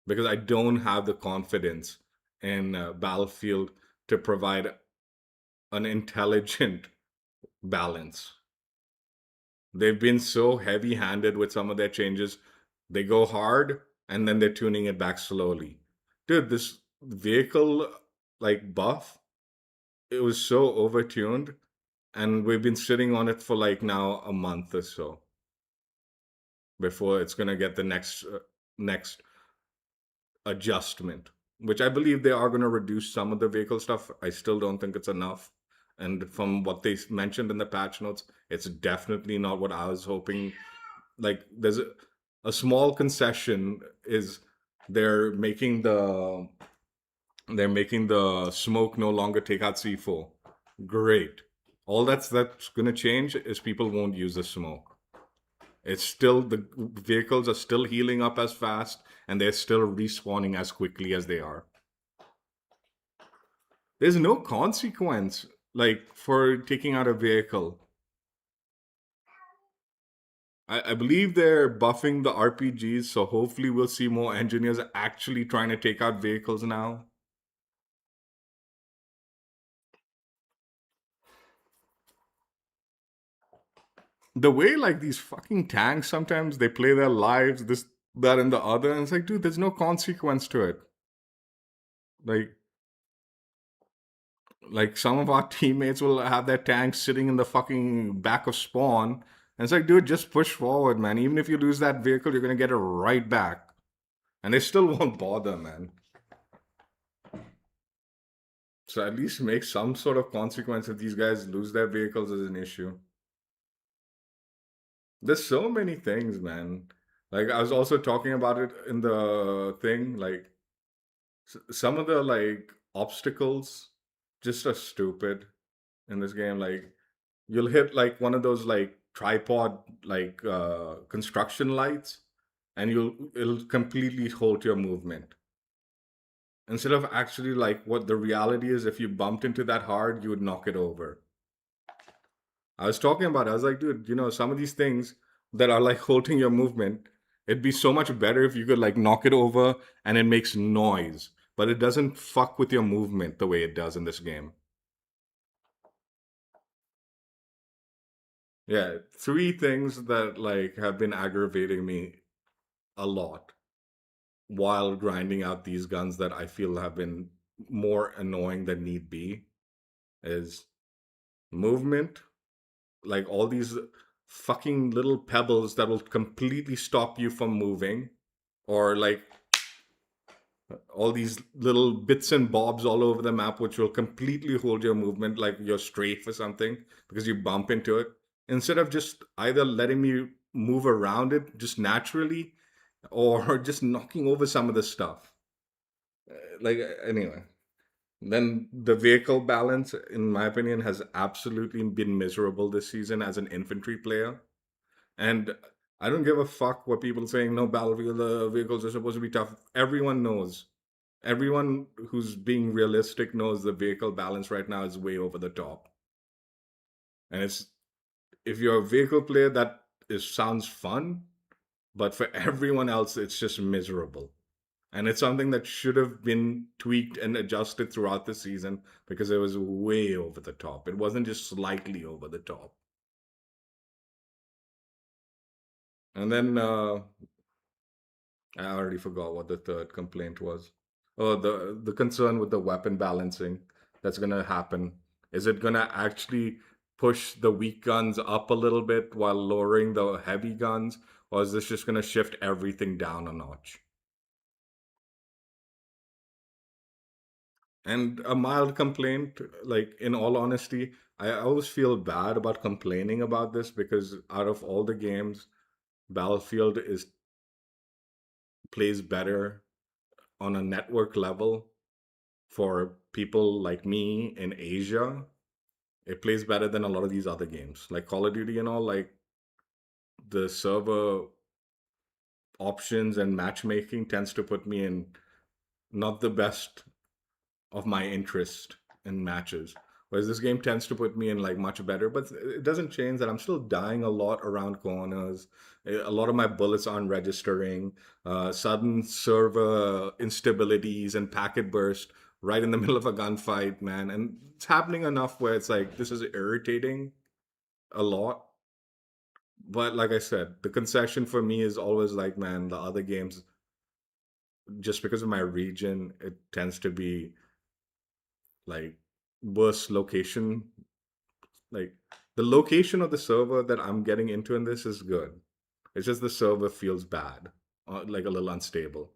because I don't have the confidence in Battlefield to provide an intelligent balance. They've been so heavy handed with some of their changes. They go hard and then they're tuning it back slowly. Dude, this vehicle like buff, it was so overtuned, and we've been sitting on it for like now a month or so before it's gonna get the next adjustment, which I believe they are gonna reduce some of the vehicle stuff. I still don't think it's enough. And from what they mentioned in the patch notes, it's definitely not what I was hoping. Like, there's a small concession is they're making the they're making the smoke no longer take out C4. Great. All that's going to change is people won't use the smoke. It's still the vehicles are still healing up as fast and they're still respawning as quickly as they are. There's no consequence like for taking out a vehicle. I believe they're buffing the RPGs, so hopefully we'll see more engineers actually trying to take out vehicles now. The way like these fucking tanks sometimes they play their lives, this, that, and the other, and it's like, dude, there's no consequence to it. Like, like some of our teammates will have their tanks sitting in the fucking back of spawn, and it's like, dude, just push forward, man. Even if you lose that vehicle, you're gonna get it right back, and they still won't bother, man. So at least make some sort of consequence if these guys lose their vehicles as an issue. There's so many things, man. Like I was also talking about it in the thing. Like some of the like obstacles just are stupid in this game. Like you'll hit like one of those like tripod like construction lights, and it'll completely halt your movement. Instead of actually like what the reality is, if you bumped into that hard, you would knock it over. I was talking about it. I was like, dude, some of these things that are like halting your movement, it'd be so much better if you could like knock it over and it makes noise, but it doesn't fuck with your movement the way it does in this game. Yeah, three things that like have been aggravating me a lot while grinding out these guns that I feel have been more annoying than need be is movement, like all these fucking little pebbles that will completely stop you from moving, or like all these little bits and bobs all over the map which will completely hold your movement, like you're strafe or something because you bump into it, instead of just either letting me move around it just naturally or just knocking over some of the stuff. Like, anyway, then the vehicle balance, in my opinion, has absolutely been miserable this season as an infantry player. And I don't give a fuck what people saying, no, battlefield vehicles are supposed to be tough. Everyone knows. Everyone who's being realistic knows the vehicle balance right now is way over the top. And if you're a vehicle player, that sounds fun, but for everyone else, it's just miserable. And it's something that should have been tweaked and adjusted throughout the season because it was way over the top. It wasn't just slightly over the top. And then I already forgot what the third complaint was. Oh, the concern with the weapon balancing that's gonna happen. Is it gonna actually push the weak guns up a little bit while lowering the heavy guns, or is this just gonna shift everything down a notch? And a mild complaint, like in all honesty, I always feel bad about complaining about this because out of all the games, Battlefield is plays better on a network level for people like me in Asia, it plays better than a lot of these other games, like Call of Duty and all. Like the server options and matchmaking tends to put me in not the best of my interest in matches. Whereas this game tends to put me in like much better, but it doesn't change that I'm still dying a lot around corners. A lot of my bullets aren't registering. Sudden server instabilities and packet burst right in the middle of a gunfight, man. And it's happening enough where it's like this is irritating a lot. But like I said, the concession for me is always like, man, the other games, just because of my region, it tends to be like worse location. Like the location of the server that I'm getting into in this is good. It's just the server feels bad, like a little unstable.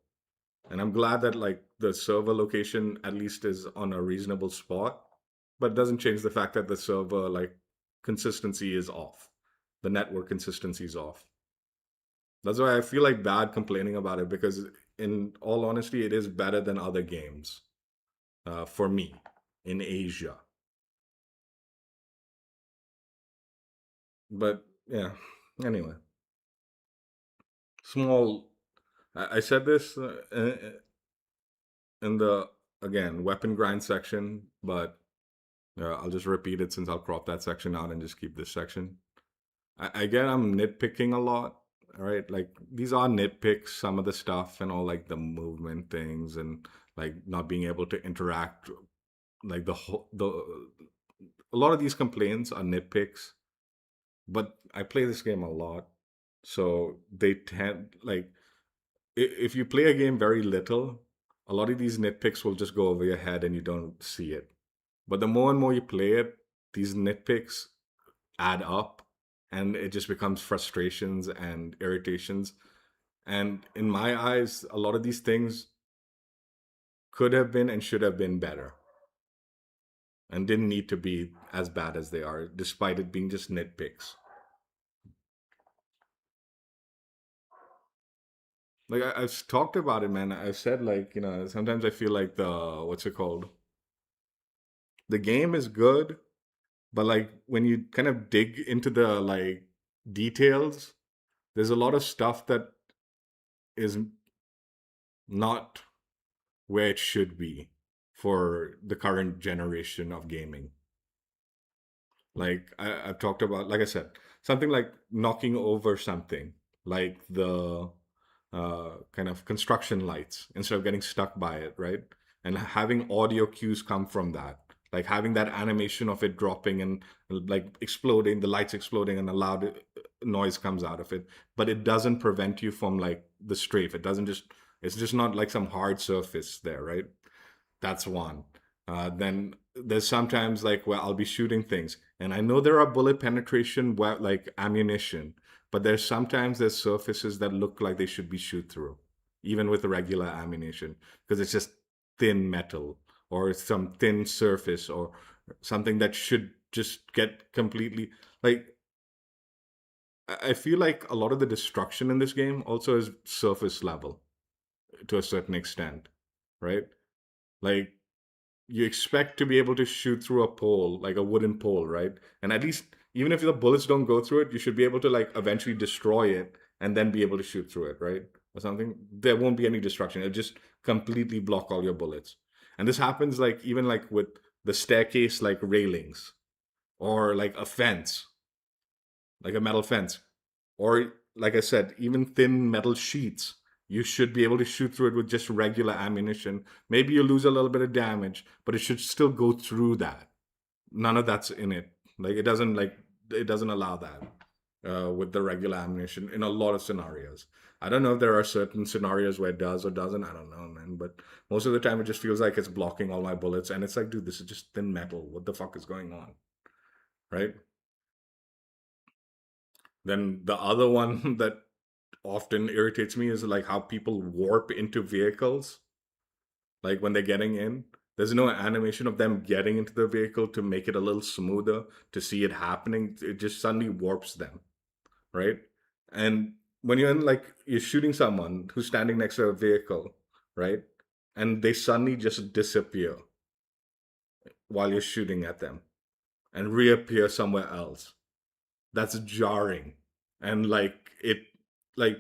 And I'm glad that like the server location at least is on a reasonable spot, but it doesn't change the fact that the server like consistency is off. The network consistency is off. That's why I feel like bad complaining about it because in all honesty, it is better than other games for me in Asia. But yeah, anyway, small. I said this in the again weapon grind section, but I'll just repeat it since I'll crop that section out and just keep this section. I get I'm nitpicking a lot. All right, like these are nitpicks, some of the stuff and all like the movement things and like not being able to interact. Like the a lot of these complaints are nitpicks, but I play this game a lot, so they tend like if you play a game very little, a lot of these nitpicks will just go over your head and you don't see it. But the more and more you play it, these nitpicks add up and it just becomes frustrations and irritations. And in my eyes, a lot of these things could have been and should have been better and didn't need to be as bad as they are, despite it being just nitpicks. Like I've talked about it, man. I've said like sometimes I feel like the what's it called? The game is good, but like when you kind of dig into the like details, there's a lot of stuff that is not where it should be for the current generation of gaming. Like I've talked about, like I said, something like knocking over something, like the kind of construction lights instead of getting stuck by it, right? And having audio cues come from that, like having that animation of it dropping and like exploding, the lights exploding, and a loud noise comes out of it. But it doesn't prevent you from like the strafe. It doesn't just. It's just not like some hard surface there, right? That's one. Then there's sometimes like where I'll be shooting things, and I know there are bullet penetration like ammunition, but there's surfaces that look like they should be shoot through, even with the regular ammunition, because it's just thin metal or some thin surface or something that should just get completely like. I feel like a lot of the destruction in this game also is surface level to a certain extent, right? Like you expect to be able to shoot through a pole, like a wooden pole, right? And at least even if the bullets don't go through it, you should be able to like eventually destroy it and then be able to shoot through it, right? Or something. There won't be any destruction. It'll just completely block all your bullets. And this happens like even like with the staircase like railings or like a fence, like a metal fence. Or like I said, even thin metal sheets. You should be able to shoot through it with just regular ammunition. Maybe you lose a little bit of damage, but it should still go through that. None of that's in it. Like it doesn't allow that with the regular ammunition in a lot of scenarios. I don't know if there are certain scenarios where it does or doesn't. I don't know, man. But most of the time, it just feels like it's blocking all my bullets, and it's like, dude, this is just thin metal. What the fuck is going on, right? Then the other one that often irritates me is like how people warp into vehicles, like when they're getting in. There's no animation of them getting into the vehicle to make it a little smoother to see it happening. It just suddenly warps them, right? And when you're in like you're shooting someone who's standing next to a vehicle, right? and they suddenly just disappear while you're shooting at them and reappear somewhere else. That's jarring. And like it, like,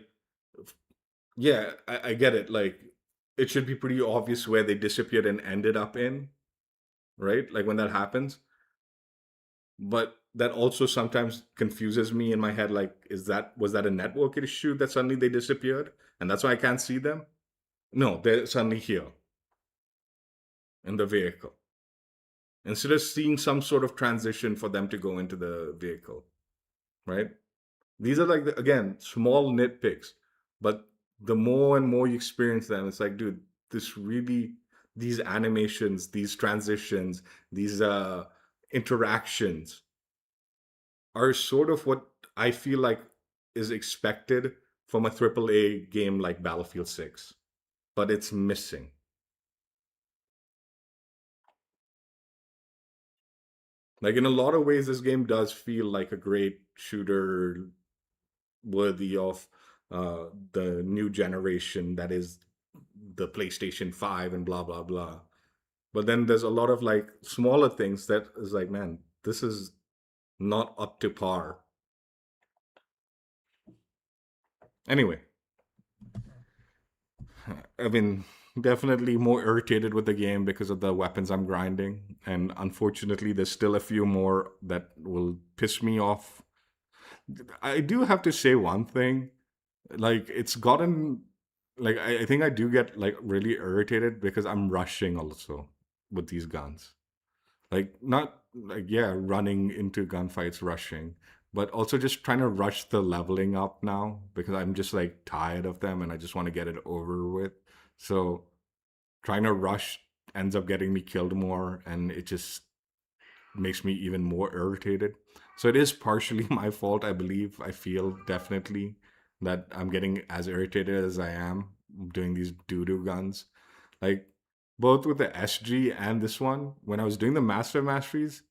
yeah, I get it. Like, it should be pretty obvious where they disappeared and ended up in, right? Like when that happens. But that also sometimes confuses me in my head. Like, was that a network issue that suddenly they disappeared? And that's why I can't see them? No, they're suddenly here in the vehicle. Instead of seeing some sort of transition for them to go into the vehicle, right? These are like, again, small nitpicks, but the more and more you experience them, it's like, dude, this really, these animations, these transitions, these interactions are sort of what I feel like is expected from a AAA game like Battlefield 6, but it's missing. Like, in a lot of ways, this game does feel like a great shooter worthy of the new generation that is the PlayStation 5 and blah, blah, blah. But then there's a lot of like smaller things that is like, man, this is not up to par. Anyway, I mean, definitely more irritated with the game because of the weapons I'm grinding. And unfortunately, there's still a few more that will piss me off. I do have to say one thing. Like, it's gotten, like, I think I do get like really irritated because I'm rushing also with these guns. Like, not like, yeah, running into gunfights, rushing, but also just trying to rush the leveling up now because I'm just like tired of them and I just want to get it over with. So trying to rush ends up getting me killed more, and it just makes me even more irritated. So it is partially my fault, I believe. I feel definitely that I'm getting as irritated as I am doing these doo doo guns. Like, both with the SG and this one, when I was doing the Master Masteries,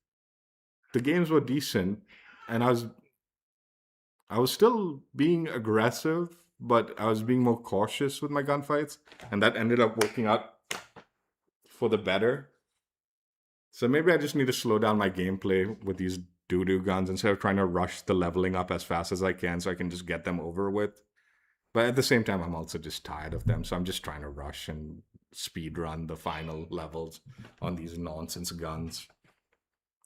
the games were decent, and I was still being aggressive, but I was being more cautious with my gunfights, and that ended up working out for the better. So maybe I just need to slow down my gameplay with these doo-doo guns instead of trying to rush the leveling up as fast as I can so I can just get them over with. But at the same time, I'm also just tired of them, so I'm just trying to rush and speed run the final levels on these nonsense guns.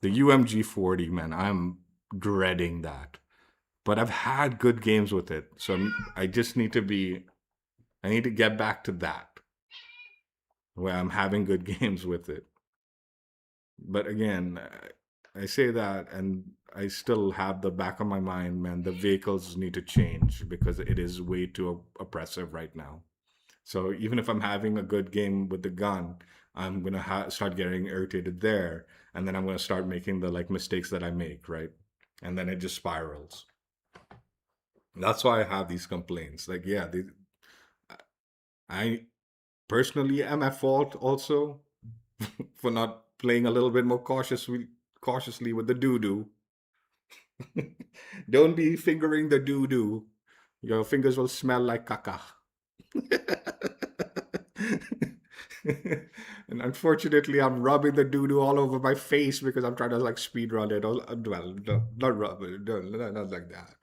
The UMG 40, man, I'm dreading that. But I've had good games with it, so I just need to be. I need to get back to that, where I'm having good games with it. But again, I say that, and I still have the back of my mind, man, the vehicles need to change because it is way too oppressive right now. So even if I'm having a good game with the gun, I'm gonna start getting irritated there, and then I'm gonna start making the like mistakes that I make, right? And then it just spirals. That's why I have these complaints. Like, yeah, I personally am at fault also for not playing a little bit more cautiously with the doo doo. Don't be fingering the doo doo. Your fingers will smell like caca. And unfortunately, I'm rubbing the doo doo all over my face because I'm trying to like speed run it. Well, not rub it, not like that.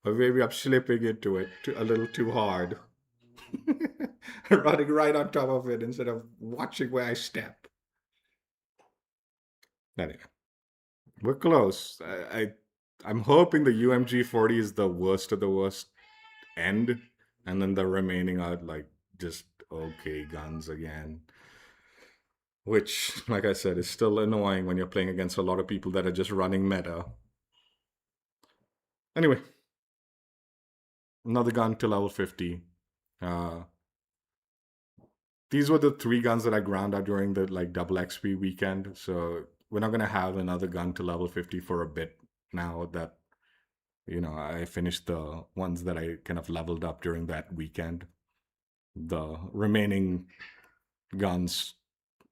But maybe I'm slipping into it a little too hard. Running right on top of it instead of watching where I step. Anyway, we're close. I'm hoping the UMG 40 is the worst of the worst end, and then the remaining are like just okay guns again. Which, like I said, is still annoying when you're playing against a lot of people that are just running meta. Anyway, another gun to level 50. Uh, these were the 3 guns that I ground out during the like double XP weekend. So we're not gonna have another gun to level 50 for a bit now that I finished the ones that I kind of leveled up during that weekend. The remaining guns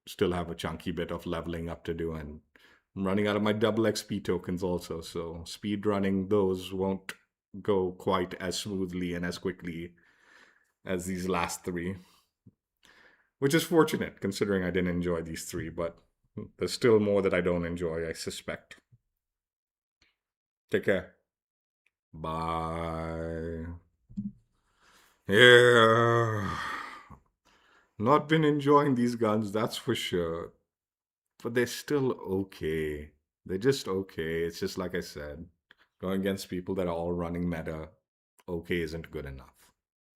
still have a chunky bit of leveling up to do, and I'm running out of my double XP tokens also, so speed running those won't go quite as smoothly and as quickly as these last 3. which is fortunate considering I didn't enjoy these three, but there's still more that I don't enjoy, I suspect. Take care. Bye. Yeah. Not been enjoying these guns, that's for sure. But they're still okay. They're just okay. It's just like I said, going against people that are all running meta, okay isn't good enough.